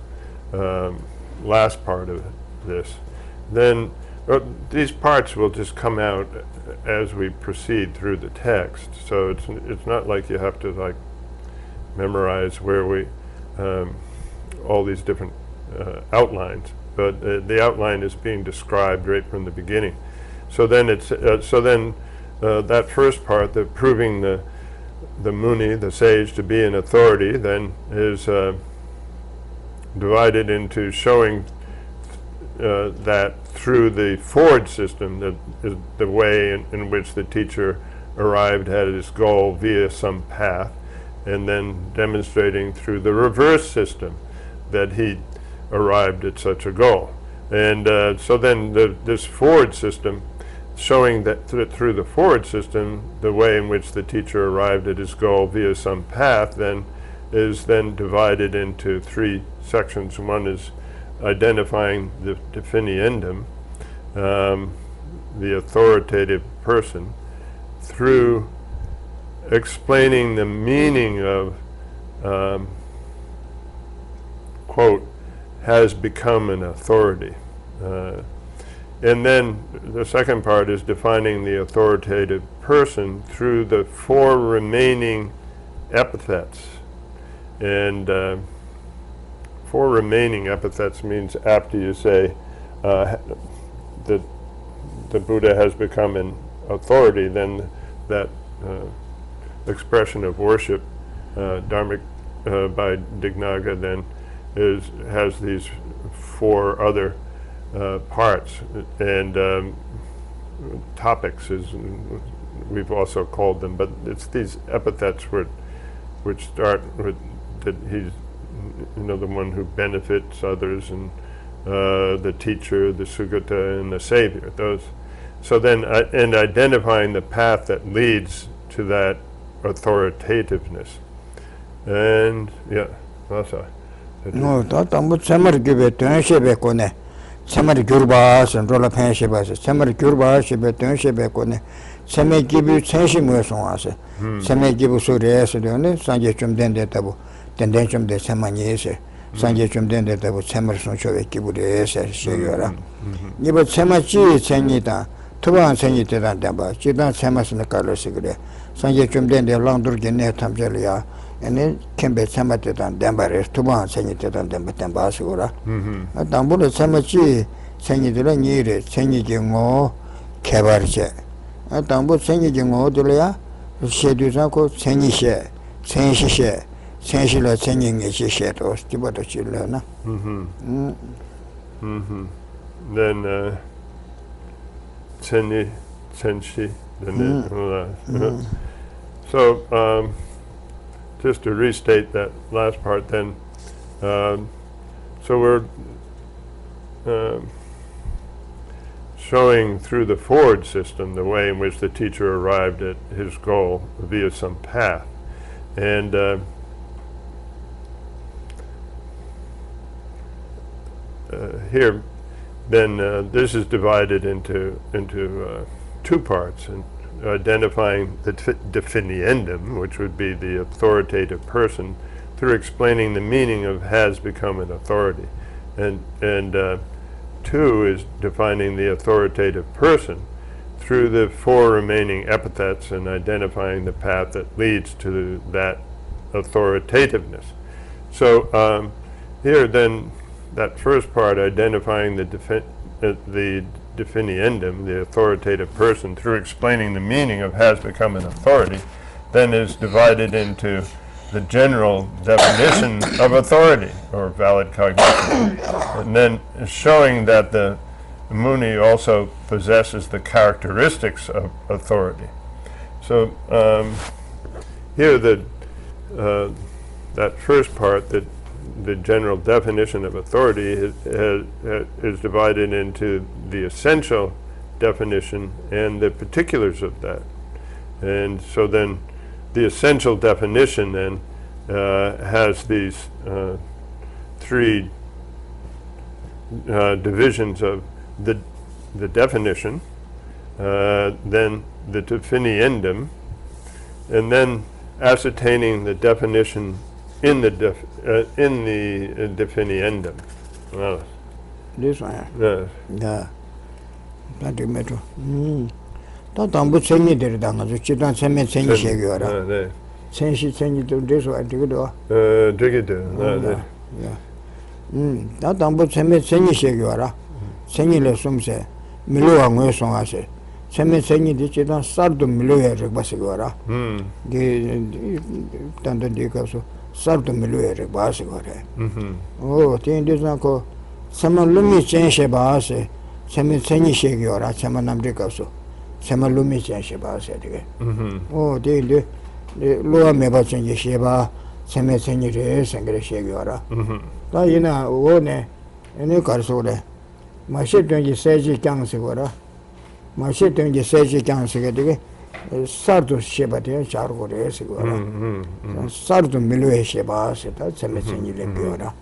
last part of this. Then these parts will just come out as we proceed through the text. So it's not like you have to like memorize where we all these different outlines, but the outline is being described right from the beginning. So then it's that first part, the proving the Muni, the sage, to be an authority, then is divided into showing that through the forward system, that is the way in which the teacher arrived at his goal via some path, and then demonstrating through the reverse system that he arrived at such a goal. And so then this forward system, showing that through the forward system, the way in which the teacher arrived at his goal via some path, then is then divided into three sections. One is identifying the definiendum, the authoritative person, through explaining the meaning of, quote, has become an authority. And then the second part is defining the authoritative person through the four remaining epithets. And four remaining epithets means after you say that the Buddha has become an authority, then that expression of worship, Dharmic by Dignaga, then has these four other parts, and topics is we've also called them, but it's these epithets which start with that he's, you know, the one who benefits others, and the teacher, the Sugata, and the savior. Those. So then, and identifying the path that leads to that authoritativeness, and yeah, that's a. No, that amut samar gibe tenshebe kone, samar gyurbas and rola penshebas, samar gyurbas shebe tenshebe kone, samar gibu tenshi muesonase, samar gibu surese done, sanje chum dende tabu, denden chum de samanyese, sanje chum dende tabu, samar sonchove gibu de ese sheyora. Niba samachi senita, tuban senita damba, chidan samas na kalosigre, sanje chum dende langdur gene tamjelia. And then can be somebody than Dembares, two months, send it to them, Dembasura. A Dambuda Samachi, send it to the near, send it more Cabarche. A Dambu send it more to Lea, Sheduzanko, send it share, send she share, send she like sending a shed or Stibata Chilena. Then send she, then so just to restate that last part then, so we're showing through the forward system the way in which the teacher arrived at his goal via some path. And here then this is divided into two parts, and identifying the definiendum, which would be the authoritative person, through explaining the meaning of has become an authority. And two is defining the authoritative person through the four remaining epithets and identifying the path that leads to that authoritativeness. So here then, that first part, identifying the definiendum, the authoritative person, through explaining the meaning of has become an authority, then is divided into the general definition of authority or valid cognition, and then showing that the Muni also possesses the characteristics of authority. So here that first part, that the general definition of authority is divided into the essential definition and the particulars of that. And so then the essential definition then has these three divisions of the definition, then the definiendum, and then ascertaining the definition in the definiendum. This one. Yes. Yeah. That you met. Don't put Senny there, Chitan Semen Senny Shagura. Sensi Senny to this one, do Dignaga. Yeah. Don't put Semen Senny Shagura. Senny Lesum say, Milua Muson, I say. Semen Senny did Chitan start to Milua Basigora. Tanda Dicaso, start to Milua Basigora. Oh, this uncle. Some Lumi change about say, Semen Senny Shagura, Samanam Dicaso. Sama lumi chen sheba se de. Oh, de lo me ba chen sheba, seme chen ni re sangre shegora. Ta yina wo ne ene kar so de. Ma she tön ji se ji kyang se gora. Ma she tön ji se ji kyang se de. Sar do sheba de char go re se gora. Sar do milu e sheba se ta seme chen ni le gora.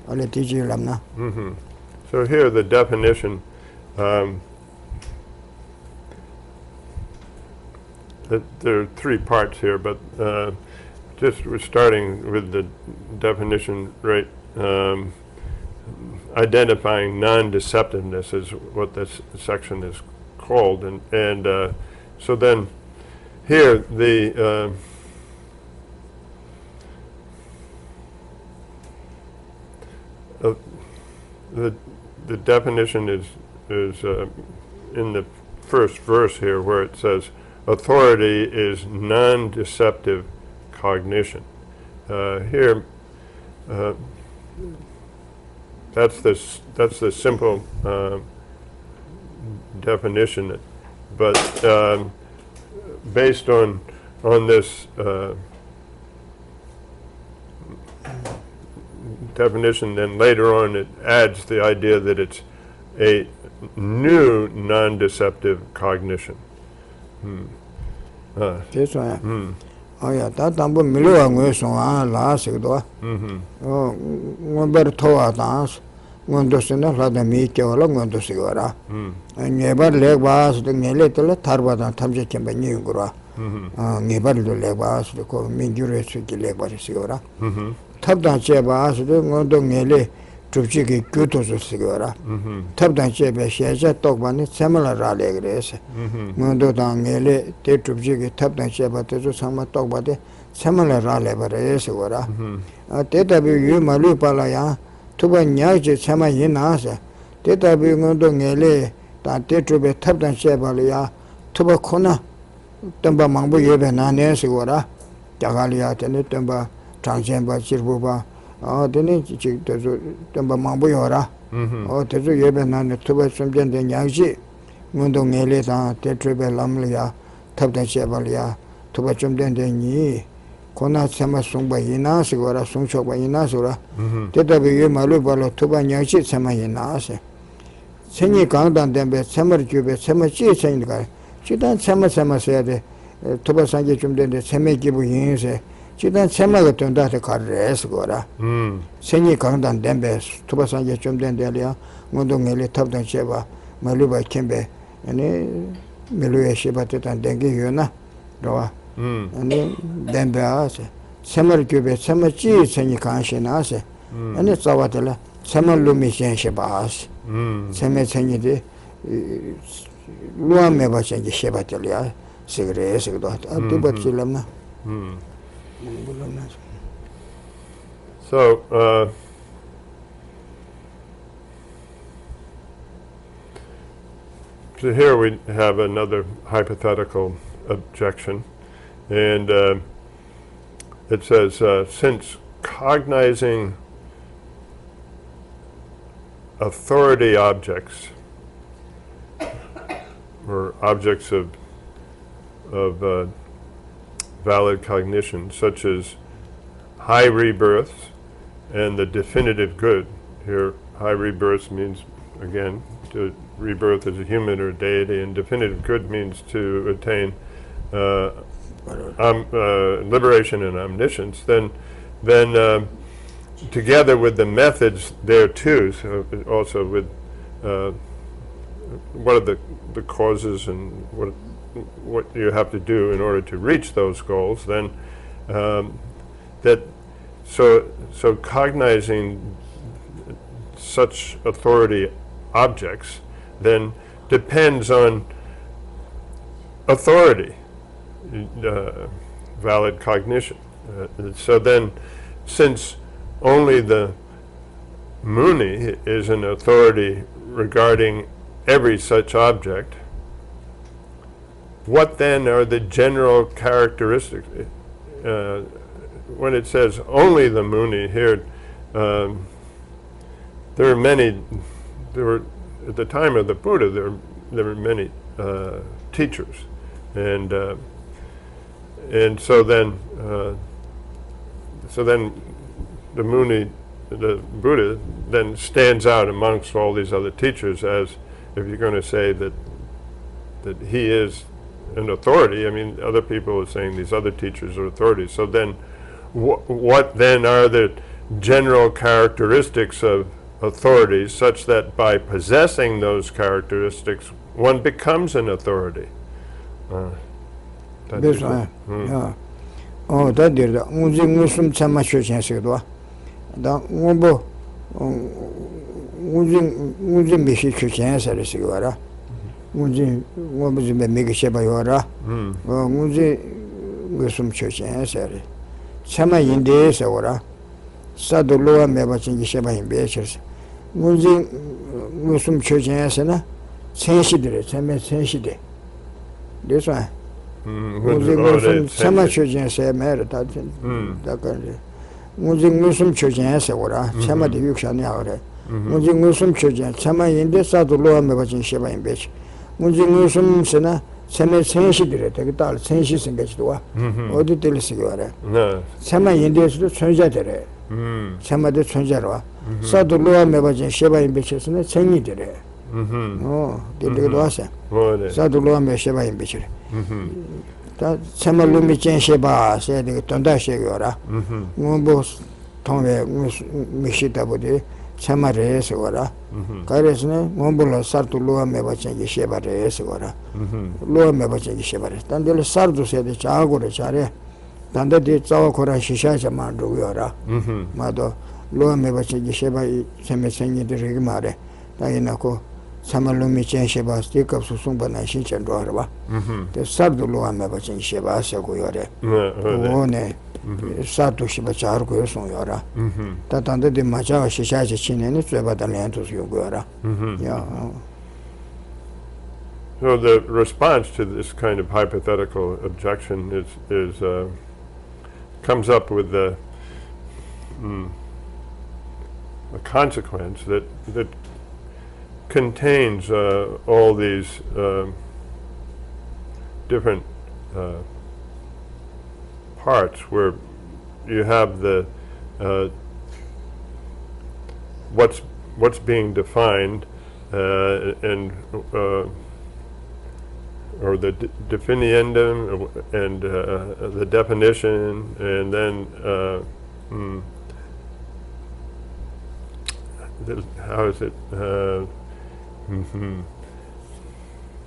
Ale ti ji lamna. So here the definition there are three parts here, but just we're starting with the definition, right? Identifying non-deceptiveness is what this section is called, and so then here the definition is in the first verse here, where it says, authority is non-deceptive cognition. Here, that's the simple definition, but based on this definition, then later on it adds the idea that it's a new non-deceptive cognition. This one. Oh yeah, that number Milo and last ago. Oh, one better toa dance. One doesn't let them meet your long one to Sigora. And never leg was the little Tarba and Tamja can be new gura. Never the leg was the call me jury leg was Sigora. Tabdan Cheba, the one don't nearly to Chiki Kutos Sigora. Tabdan Cheba, she has a talk one similar rally grace. Mundo down nearly take to Jiggy Tabdan Cheba to some talk about it, similar rally but a Sigora. Teta be you Malupalaya, Tuba Nyaji Sama Yinasa, Teta be Mundo nearly that they to be Tabdan Chebalia, Tuba Kona, Tumba Mambu Yevena Sigora, Jagalia, Tenetumba, Transemba, Chirbuba. Oh, the nature to Tumba Mambuyora. Oh, to do Yebenan, Tuba Sumjan de Yaji, Mundo Melita, Tetribe Lamlia, Tabdan Chevalia, Tuba Sumjan de Ni, Kona Sama Sumba Yinasura, Sumchoba Yinasura, Tetabi Malubalo, Tuba Yaji Sama Yinase. Seni Kandan Dembe, Summer Jube, Sama Chi Senga. She done Sama said, Tuba Sanji Jumden, the Semi Gibu Yinse. Chidan Semaga turned out a car race, Gora. Seni Kandan Dembes, Tubasanja Chumden Delia, Mundungeli Tabdan Sheba, Maluba Kimbe, and Milua Sheba and Dengi Yuna, Roa, and then Dembe, Summer Cube, Summer Cheese, Seni Kanshin Ase, and it's Sawatella, Summer Lumishan Shebas, Semi Senidi, Luameba Sengi Shebatelia, Cigarettes, Tubachilamna. So, so here we have another hypothetical objection, and it says, since cognizing authority objects, or objects of valid cognition, such as high rebirths and the definitive good. Here, high rebirths means, again, to rebirth as a human or a deity, and definitive good means to attain liberation and omniscience. Then together with the methods there too, so also with what are the causes and what you have to do in order to reach those goals, then so cognizing such authority objects then depends on authority, valid cognition. So then, since only the Muni is an authority regarding every such object, what then are the general characteristics? When it says only the Muni here, there were at the time of the Buddha, there were many teachers, and so then the Muni, the Buddha, then stands out amongst all these other teachers as, if you're going to say that he is an authority. I mean, other people are saying these other teachers are authorities. So then, what then are the general characteristics of authorities, such that by possessing those characteristics, one becomes an authority? That's right. Yeah. Oh, that did. Muslim chama church do. Da ngombo Muslim bishi church answer sigara. Muslim ngombo zimbe mega sheba yora. Muslim church answer. Chama yinde sawara. Sadu loa meba chingi sheba yimbe church. Muslim church answer na senshi dire, chama senshi de. This one. Sama church say matter that Muslim church say ora Sama de yukshan yaore Muslim church Sama in the Sadu Loa Mebachin Sheba in Beach Muslim Sena Sama Senshi dire take it all Senshi Singach to or the Telesigore Sama in this Transatere Sama de Tranjara Sadu Loa Mebachin Sheba in Beaches and Sengi dire. Oh, did it was Sadu Loa Me Sheba in Beach. Samalumi Sheba said the Tonda Shegora, Mumbos Tongue Mishita Budi, Samare Segora, Karesne, Mumbola Sartu Lua Mebachan Sheba Segora, Lua Mebachan Sheba, Tandil Sardu said the Chago de Chare, Tanda de Zawakora Shisha Mandura, Mado, Lua Mebachan Sheba, Semesengi de Rigmare, Tainako. Samalumi Sheba stick up Susumba Nashin Chandorva. The Sardu Lua Mebachin Sheba Saguyore. One Satu Shiba Chargo Yora. That under the Maja Shisha Chin and it's about the Lantus Yugura. So the response to this kind of hypothetical objection is comes up with the consequence that contains all these different parts where you have the what's being defined and or the definiendum and the definition, and then how is it?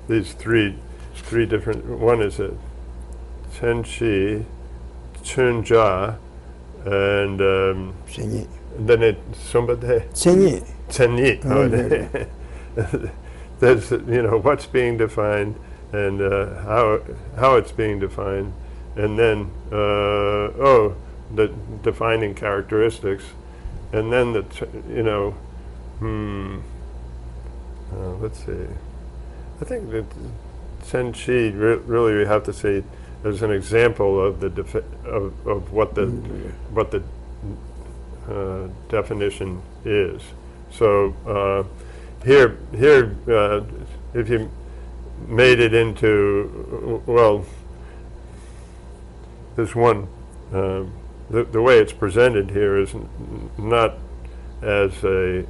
These three different. One is a Chenshi, Chunja, and then it Sumbade. Chenyi. There's what's being defined and how it's being defined, and then the defining characteristics, and then the let's see. I think that Senshi really we have to say as an example of the of what the definition is. So here if you made it into, well, this one, the way it's presented here is not as a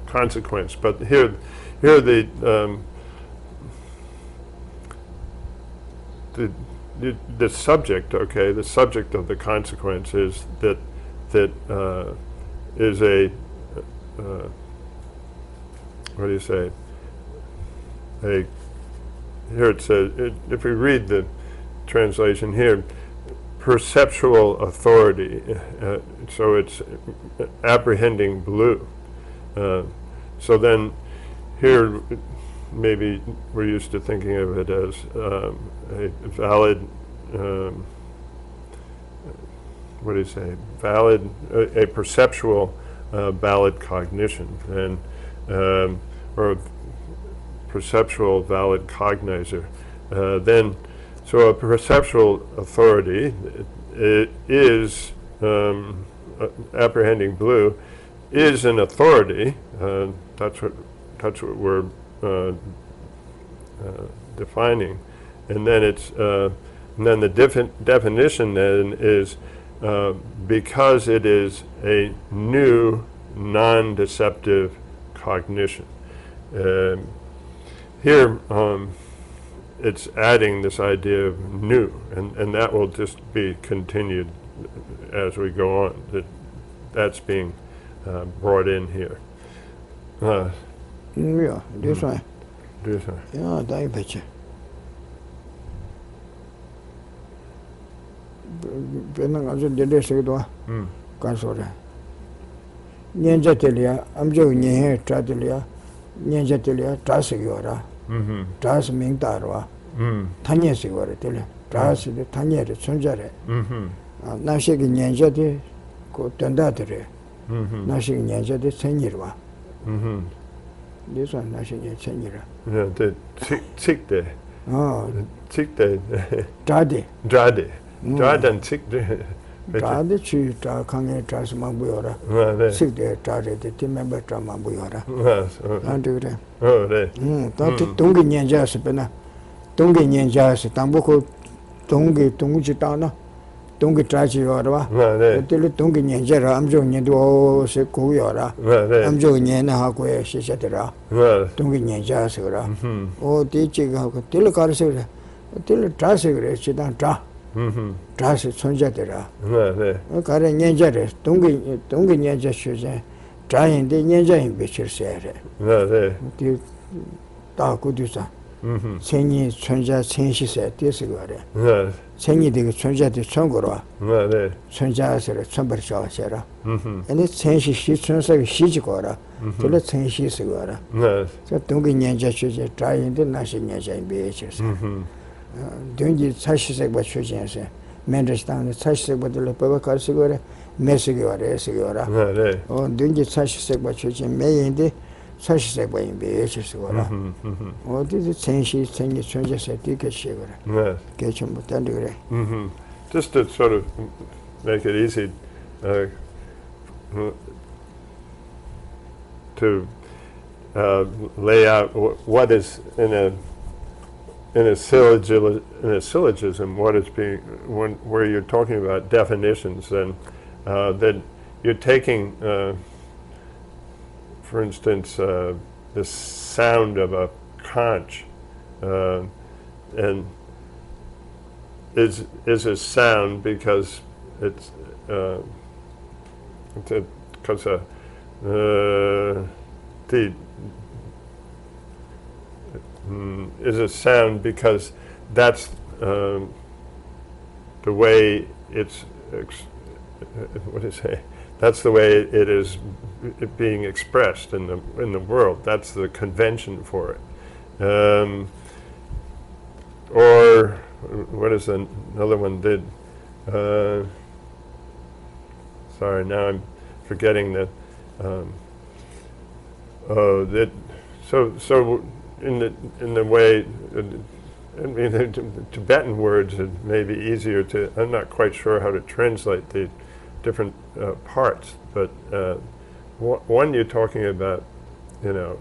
consequence, but here the subject, okay, the subject of the consequence is that is a what do you say? Here it says, if we read the translation here, perceptual authority. So it's apprehending blue. So then here maybe we're used to thinking of it as a valid, what do you say, valid, a perceptual valid cognition, and or perceptual valid cognizer. Then, so a perceptual authority is apprehending blue is an authority. That's what we're defining, and then it's and then the definition then is because it is a new non-deceptive cognition. Here it's adding this idea of new, and that will just be continued as we go on. That's being brought in here. Yeah, this one. This one. Yeah, that's better. Benang aja dede segdo. Kansore. Nyenja telia, amjo nyehe tradelia, nyenja telia trasegora. Tras mingtarwa. Tanye segora telia. Tras de tanye de sunjare. Nashigi nyenja de ko tendadere. Nashigi nyenja de senyirwa. This one nashigi senyira. Yeah, the tikde. Oh, tikde. Drade. Drade. Dradan tikde. Drade chi tra kange tras mabuyora. Sikde drade de timember tra mabuyora. Andure. Oh, right. That Tungi Nyanjas Pena. Tungi Nyanjas, Tambuko Tungi Tungitana, Tungi Traji Orva, Tungi Nyanjera, Amjo Nendo Sekuyora, Amjo Nyana Hakwe, Shishatera, Tungi Nyanjasura, or teaching Tilakarasura, Til Trasigre, Chidan Tra, Tras Sunjatera, Karen Nyanjares, Tungi Nyanjas, trying the Nyanja in Bichir Sere. Takudusa. Seni Sunja Senshi said this gore. Seni the Sunja the Songora. Sunja said Sumber Shaw Sera. And it's Senshi Shitsunsa Shijikora. To let Senshi Sigora. So Tungi Nyanja should try in the Nashi Nyanja in Bichir. Dungi Sashik what should say. Menderstan Sashik what the Lepova Sigora. Messigora, Sigora, or Dungi Sashik what should may in the Sashik by in Bichir. Or did it change his thing? Just a ticket sugar. Get him with degree. Just to sort of make it easy to lay out what is in a syllogism, what is being where you're talking about definitions, then that you're taking, for instance, the sound of a conch, and is a sound because it's because is a sound because that's the way it's what do you say? That's the way it is being expressed in the world. That's the convention for it. Or what is another one did? Sorry, now I'm forgetting that. So in the way I mean, the Tibetan words are maybe easier to, I'm not quite sure how to translate the different parts, but one you're talking about, you know,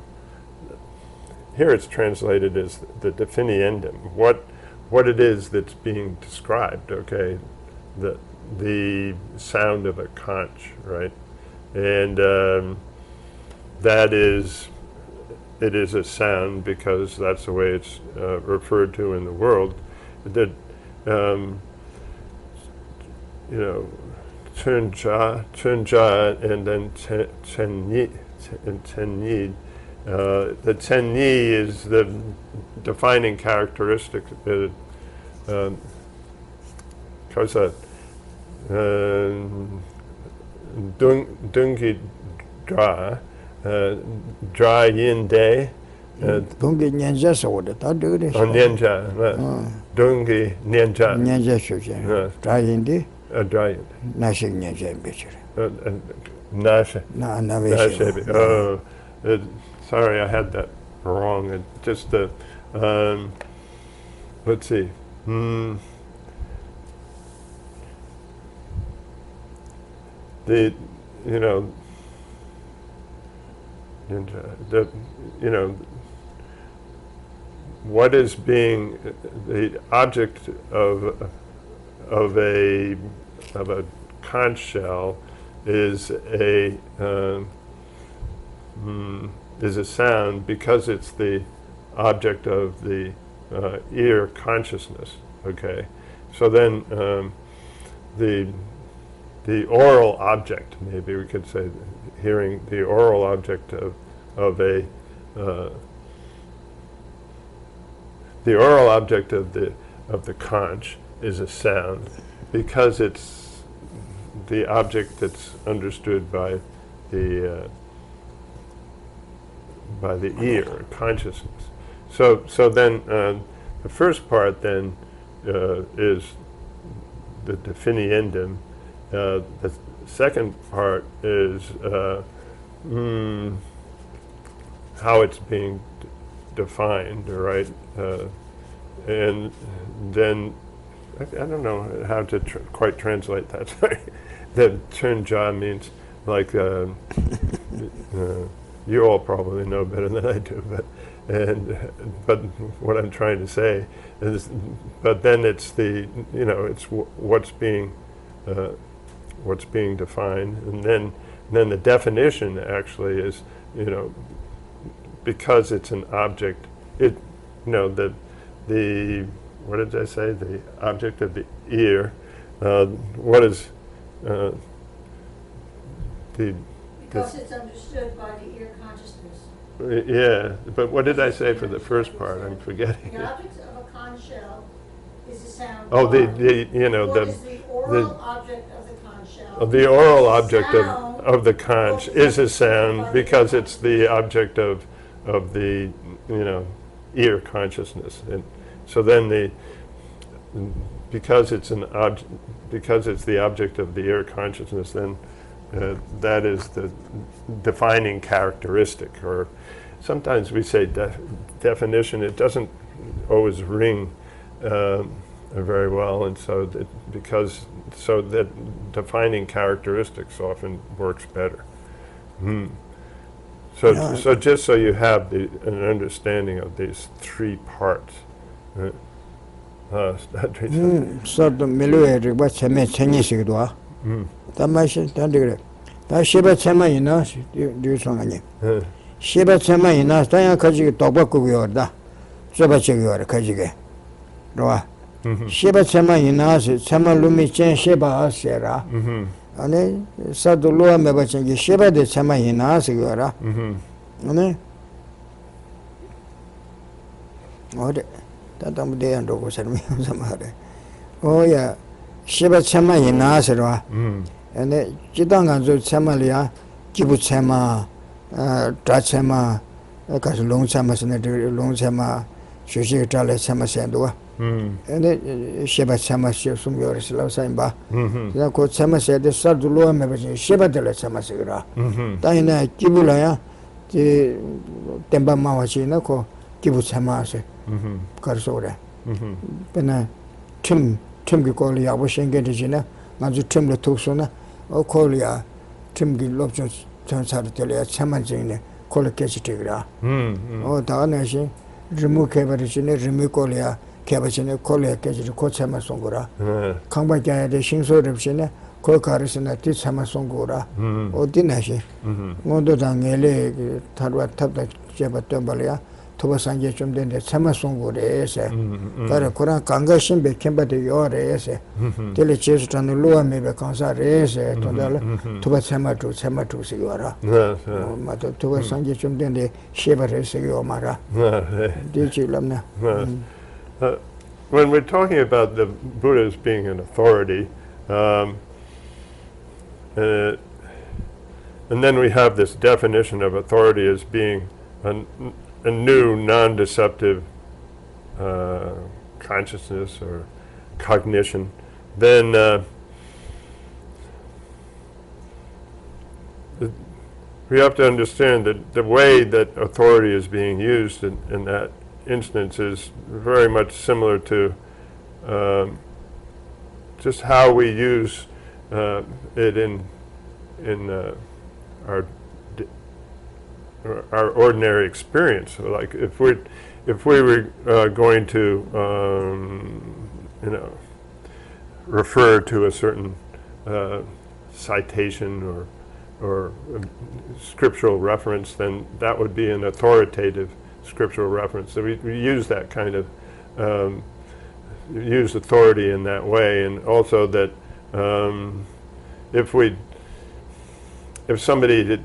here it's translated as the definiendum, what it is that's being described, okay, the sound of a conch, right? And that is, it is a sound because that's the way it's referred to in the world. That, you know, Chunja, and then Chenyi. The Chenyi is the defining characteristic. Because Dungi Dra, Dra Yin De. Dungi Nyanja Soda, that do this. Nyanja. Dungi Nyanja. Nyanja Suja. Dra Yin De. Dra Yin. Nashik Nyanja Bitcher. Nashe. Navish. Oh, sorry, I had that wrong. It just, let's see. The, you know, you know, what is being the object of a conch shell is a sound because it's the object of the ear consciousness. Okay, so then the oral object, maybe we could say, hearing the oral object of a the oral object of the conch is a sound because it's the object that's understood by the ear, consciousness. So then the first part then is the definiendum. The second part is how it's being defined, right? And then I don't know how to quite translate that. Sorry. The Chunja means like you all probably know better than I do, but what I'm trying to say is, but then it's the, you know, it's what's being defined, and then the definition actually is, you know, because it's an object, it, you know, the what did I say? The object of the ear. What is because it's understood by the ear consciousness. Yeah, but what did I say for the first part? I'm forgetting. The object of a conch shell is a sound. Oh, you know, what is the oral object of the conch shell? The oral object of the conch is a sound because it's the object of the, you know, ear consciousness, and so then because it's the object of the ear consciousness, then that is the defining characteristic, or sometimes we say definition. It doesn't always ring very well, and so that defining characteristics often works better. So just so you have an understanding of these three parts. So the military was Chinese. Tamashi, Tandigre. That Shiba Chama in us, do something. Shiba Chama in us, Tayakaji, Tobacco, Sobachi, Kajige. Roa. Shiba Chama in us, Chama Lumi Chen Shiba Sierra. And then Sadulua Mebachin, Shiba de Chama in us, Yara. And then what? Tatam de and Dogo said me somebody. Oh, yeah. Shiba Chama in us, and the Jidanga Chamalia, Kibu Chama, Trachama, because long Chamas and long Chama, Shushi Tale Chama Sandua, and the Shiba Chama Shum Yorisla Samba. Then called Chama said the Sadulua Mebachin, Shiba de la Chamasira. Diana Kibulaya, the Temba Mawachina, Kibu Chamase, Karsora. Pena Tim Gikolia was engaging a Tim the Tusuna, or Colia, Tim Giloption turns out to tell you at Samajin, Colacatigra. Oh, Danashi, remove Cabaricine, remove Colia, Cabacine, Colia, Cochama Songora. Come by the Shinso Repsine, Colcaris and Titsama Songora, or Dinashi. Mondo Dangele, Tarwa Tabla Jabatambalia. Tobasanje chumden de samasongo de ese para koran kanga shimbe kemba de yore ese tele chesu tan luwa mebe kansa ese tondala tobasama tu sigora mato tobasanje chumden de sheba ese yomara dichi lamna. When we're talking about the Buddha as being an authority, and then we have this definition of authority as being a new non-deceptive consciousness or cognition, then we have to understand that the way that authority is being used in that instance is very much similar to just how we use it in our ordinary experience. So like if we were going to refer to a certain citation or scriptural reference, then that would be an authoritative scriptural reference. So we use that kind of use authority in that way, and also that if somebody had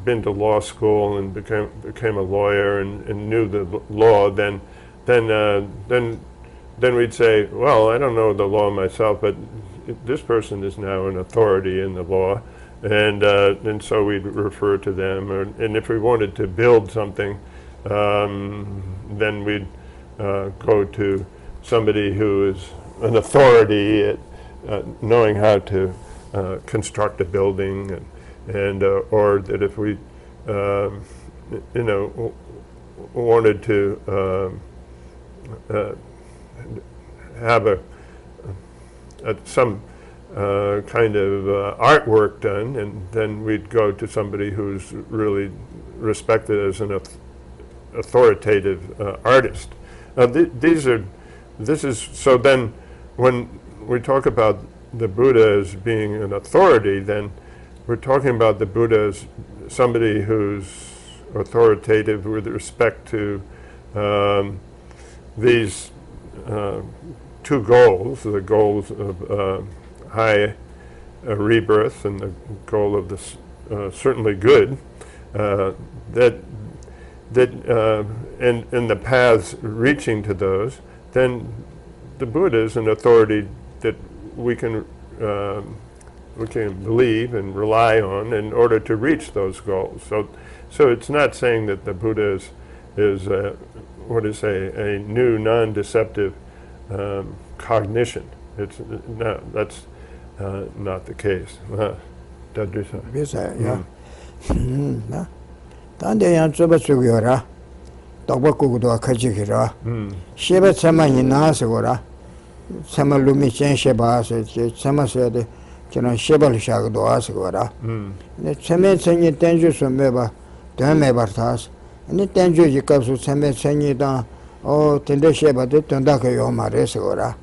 been to law school and became a lawyer and knew the law, then we'd say, well, I don't know the law myself, but this person is now an authority in the law, and so we'd refer to them. And if we wanted to build something, then we'd go to somebody who is an authority at knowing how to construct a building, and or that if we wanted to have some kind of artwork done, and then we'd go to somebody who's really respected as an authoritative artist. So then when we talk about the Buddha as being an authority, then we're talking about the Buddha as somebody who's authoritative with respect to these two goals, the goals of high rebirth and the goal of this certainly good, and the paths reaching to those, then the Buddha is an authority that we can believe and rely on in order to reach those goals. So it's not saying that the Buddha is a new non-deceptive cognition. It's that's not the case. Shebal Shagdo Asgora. The Semet Seni Tenju Sumeba, Dame Bartas, and the Tenju Jikasu Semet Seni Dan, oh, Tende Sheba, the Tondaka Yoma Resgora.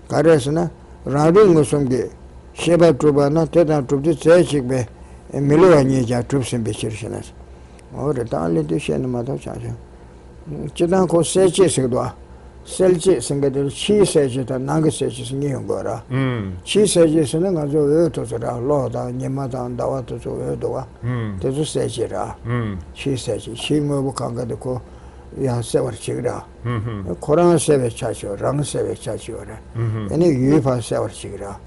Karesna, Radin Musumgi, Sheba Trubana, Tetan Trubis Sechikbe, and Miluanija troops in Bichirsinas. Oh, the Tali Dishan Mother Chaja. Chidanko Sechisigua. Selchi singadil chi seji ta nang seji singi gora chi seji sene nga zo yo to ra lo da nyema da wa to zo yo do wa te zo seji ra chi seji chi mo bu kanga de ko ya se war chi ra koran se ve cha chi rang se ve cha chi ora ene yu fa se war chi ra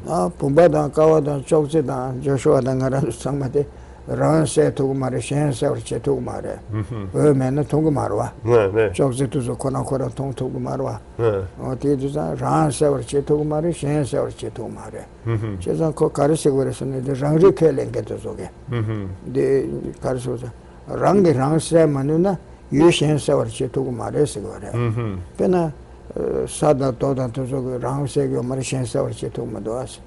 a pumba da ka wa da chok se da jo sho da ngara sang ma de ran se to mare shen se war che to mare men to marwa chok se to kona tong to marwa o ti za ran se war che to mare shen se war che to mare che za ko kar se gore se ne de rang ri ke len ke to so ge de kar so za rang se manuna yu shen se war che to mare se gore pena sada todan to so rang se go mar shen sa war che to ma do as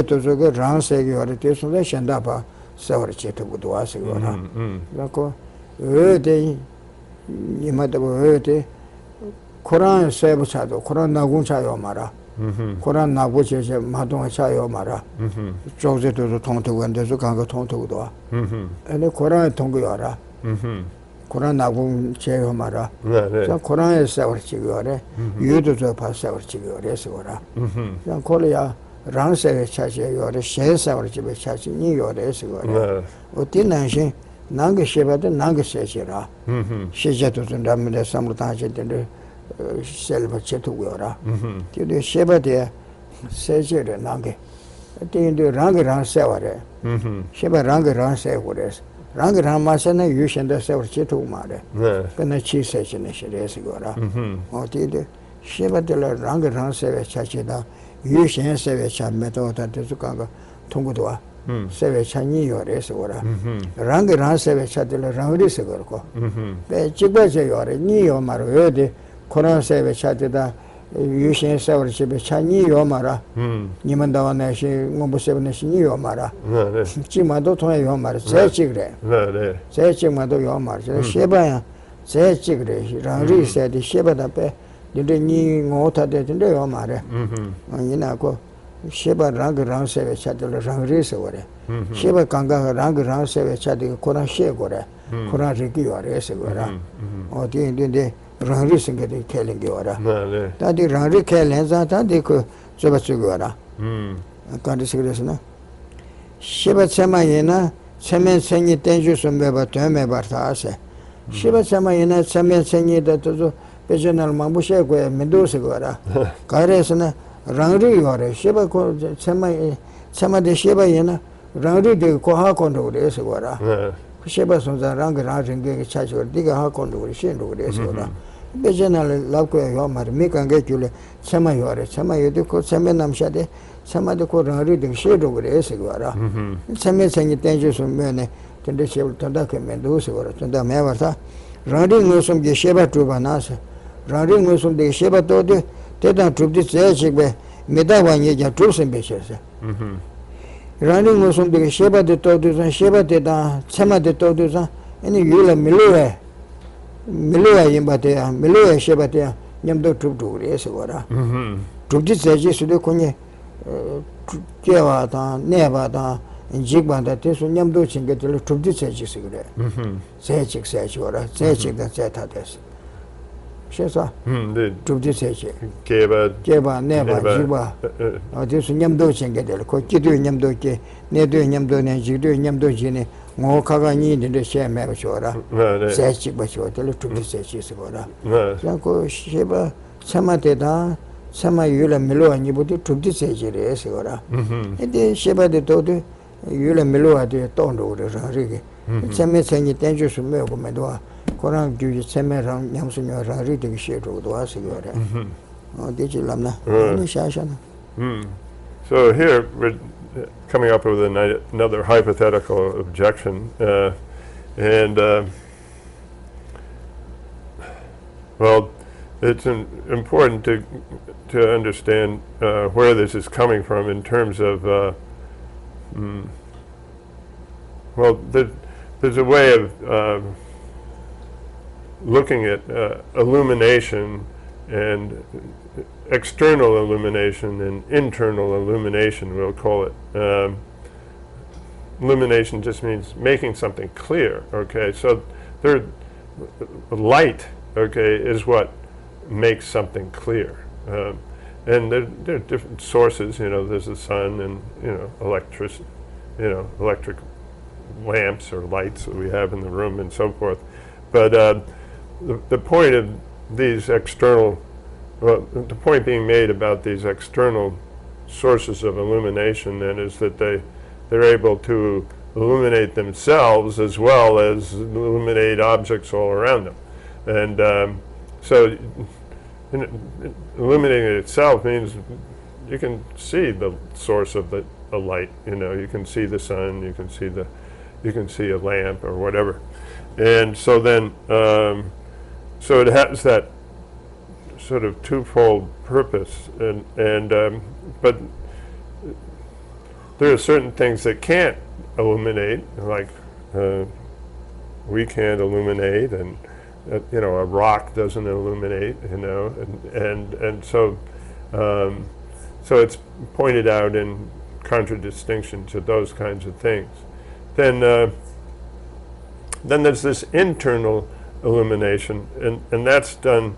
to so go rang se go ar te so le shen da pa sa war che to do as go ra la ko de ni ma de de Koran se bu cha do Koran na gun cha yo ma ra Koran na bu che che ma dong cha yo ma ra zhou ze do tong to wen de so gang ge tong to do ene Koran tong go yo ra Koran na gun che yo ma ra 자 Koran se war chi go re yu do zo pa se war chi go re se go ra 자 Korea rang se cha che yo re she se war chi be cha chi ni yo re se go re o tin nan shin nang ge she ba de nang ge se che ra she je to zun da me de sam ta che de se ba che to go ra ti de she ba de se che de nang ge ti de rang se wa re she ba rang se go re rang ma se na yu shen da se war che to ma re ke na chi se che ne she re se go ra o ti de she ba de la rang se ve cha che da yu shen se ve cha me to ta de su ka ga thong gu do se ve cha ni yo re se go ra rang se ve cha de la rang ri se go ko be chi ba che yo re ni yo ma ro yo de Koran se ve cha de da yu shen se war che be cha ni yo ma ra ni man da wa na shi ngom bo se ne shi ni yo ma ra chi ma do thong yo ma ra se chi gre se chi ma do yo ma ra she ba ya se chi gre rang ri se de she ba da pe de ni ngo ta de de yo ma re ni na ko she ba rang se ve cha de rang ri se wo re she ba kang ga rang se ve cha de Koran she go re Koran ri ki yo re se go ra o de de rang ri sing de ke len ge wa ra ta de rang ri ke len za ta de ko so ba su go ra ka de se gre na she ba cha ma ye na chemen sen ni ten ju sum be ba te me ba ta se she ba cha ma ye na chemen sen ni da to zo pe jenal ma bu she go me do se go ra ka re se na rang ri yo re she ba ko chama de she ba ye na rang ri de ko ha kon do re se go ra she ba so za rang ring ge cha jo de ga ha kon do re shen do re se go ra be jenal la ko yo ma me kan ge ju le chama yo re chama yo de ko chama nam sha de chama de ko rang ri de she do re se go ra chama sen ni ten ju so me ne ten de she ta da ke me do se go ra ta da me ba ta rang ri ngo som ge she ba tu ba na se rang ri ngo som de she ba to de te da tu de se che be me da wa ye ja tu se be se rang ri ngo som de she ba de to de san she ba de da chama de to de san ene yu la me lo yin ba de me lo she ba de nyam do tu du re se go ra tu de se ji su de ko ne ke wa da ne ba da ji ba da te su nyam do ching ge de tu de se ji se go re se chi go ra se chi da se ta de she sa tu de se chi ke ba ne ba ji ba a de su nyam do ching ge de ko ki do nyam do ke ne do nyam do ne ji do nyam do ji ne ngo ka ga ni de she me ba cho ra se chi ba cho de tu de se chi se go ra ya ko she ba chama de da chama yu la me lo ni bu de tu de se ji re se go ra e de she ba de to de yu la me lo de to ndo de ra ri ge chama se ni ten ju su me ko me do Koran ju chama rang nyam su nyo ra ri de she ro do a se go ra o de ji lam na ni sha sha na So here we're coming up with another hypothetical objection, and well, it's important to understand where this is coming from in terms of well, there's a way of looking at illumination and external illumination and internal illumination, we'll call it. Illumination just means making something clear, okay? So light, okay, is what makes something clear. And there are different sources, there's the sun and, electric lamps or lights that we have in the room and so forth. But the point of these external the point being made about these external sources of illumination then is that they're able to illuminate themselves as well as illuminate objects all around them. And so illuminating it itself means you can see the source of the light, you can see the sun, you can see a lamp or whatever. And so then so it has that sort of twofold purpose, but there are certain things that can't illuminate, like we can't illuminate, and a rock doesn't illuminate, and so it's pointed out in contradistinction to those kinds of things. Then there's this internal illumination, and that's done.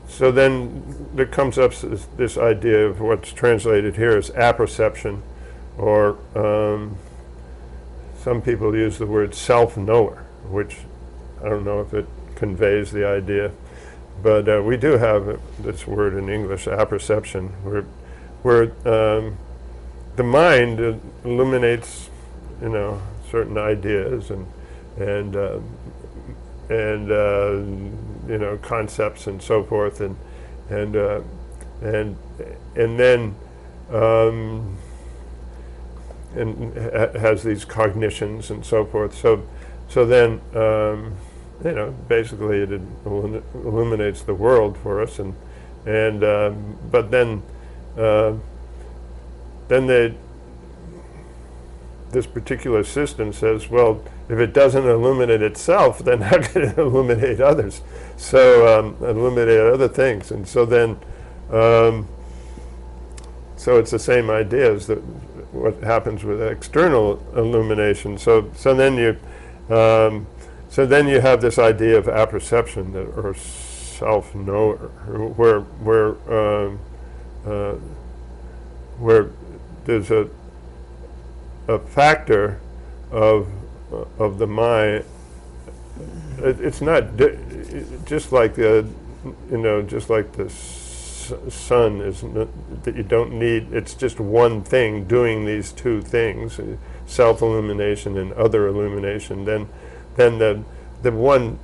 So then there comes up this idea of what's translated here as apperception, or some people use the word self-knower, which I don't know if it conveys the idea, but we do have this word in English, apperception, where the mind illuminates, certain ideas and concepts and so forth, and then has these cognitions and so forth. So then basically it illuminates the world for us, but then this particular system says, well, if it doesn't illuminate itself, then how can it illuminate others? So illuminate other things, and so then, so it's the same idea as what happens with external illumination. So then you have this idea of apperception, or self-knower, where there's a factor of the mind. It's not just like just like the sun is that you don't need. It's just one thing doing these two things: self-illumination and other illumination. Then the one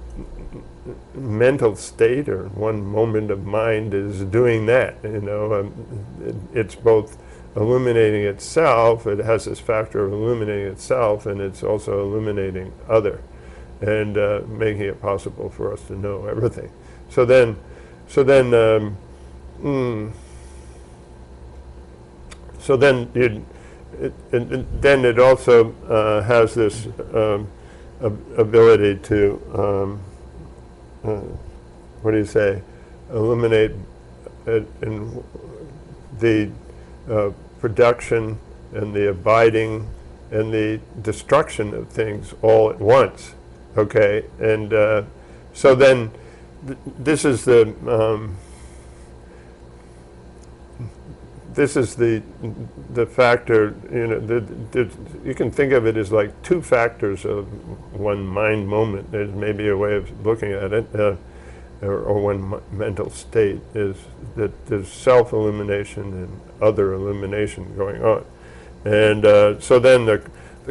mental state or one moment of mind is doing that. It's both illuminating itself, it has this factor of illuminating itself, and it's also illuminating other, and making it possible for us to know everything. Then it also has this ability to illuminate in the production and the abiding and the destruction of things all at once. Okay, and so then this is the factor. You can think of it as like two factors of one mind moment. There's maybe a way of looking at it, or one mental state, is that there's self-illumination and other illumination going on. And so then the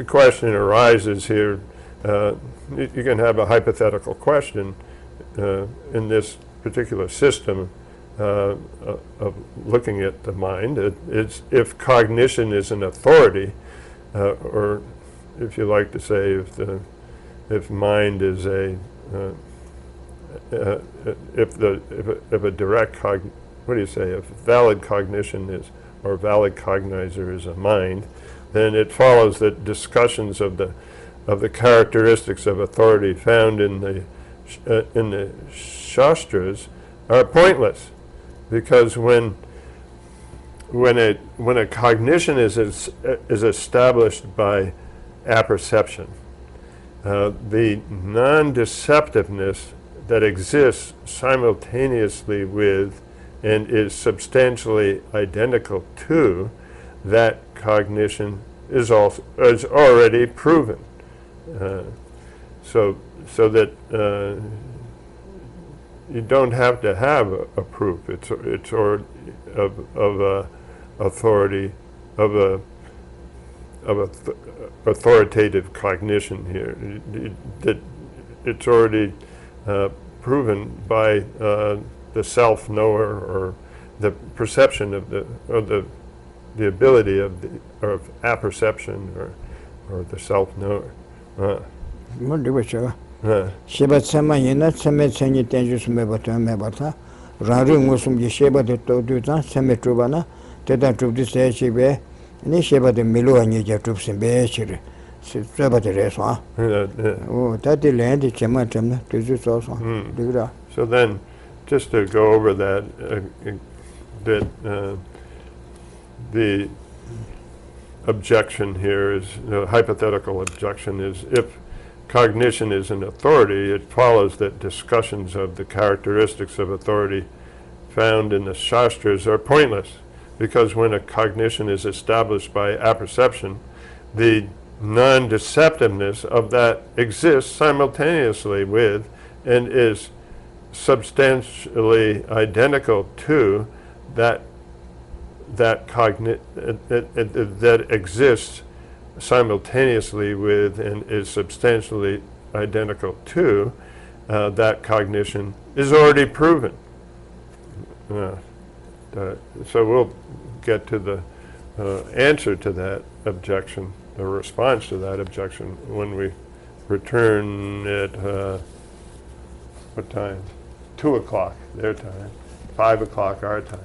question arises here. You can have a hypothetical question in this particular system of looking at the mind. It's if cognition is an authority, or if you like to say, if mind is a if a direct if valid cognition is, or valid cognizer is a mind, then it follows that discussions of the characteristics of authority found in the Shastras are pointless, because when a cognition is established by apperception, the non-deceptiveness that exists simultaneously with and is substantially identical to that cognition is already proven. So that you don't have to have a proof. It's already of authority, of a authoritative cognition here. That it's already proven by the self-knower, or the perception of the ability of apperception, or the self-knower. sheba tsema yena tseme tsenyi tenju sume bata me bata rari ngusum ji sheba de to du tan tseme truba na teta trubdi se chibe ni sheba de milu anyi ja trubsin be chiri tseba de reso o tati lendi chema temna tuzu so digra. So then, just to go over that bit, the objection here is, the hypothetical objection is, if cognition is an authority, it follows that discussions of the characteristics of authority found in the Shastras are pointless, because when a cognition is established by apperception, the non-deceptiveness of that exists simultaneously with and is substantially identical to that that exists simultaneously with and is substantially identical to that cognition is already proven. So we'll get to the answer to that objection, the response to that objection, when we return at what time? 2 o'clock their time, 5 o'clock our time.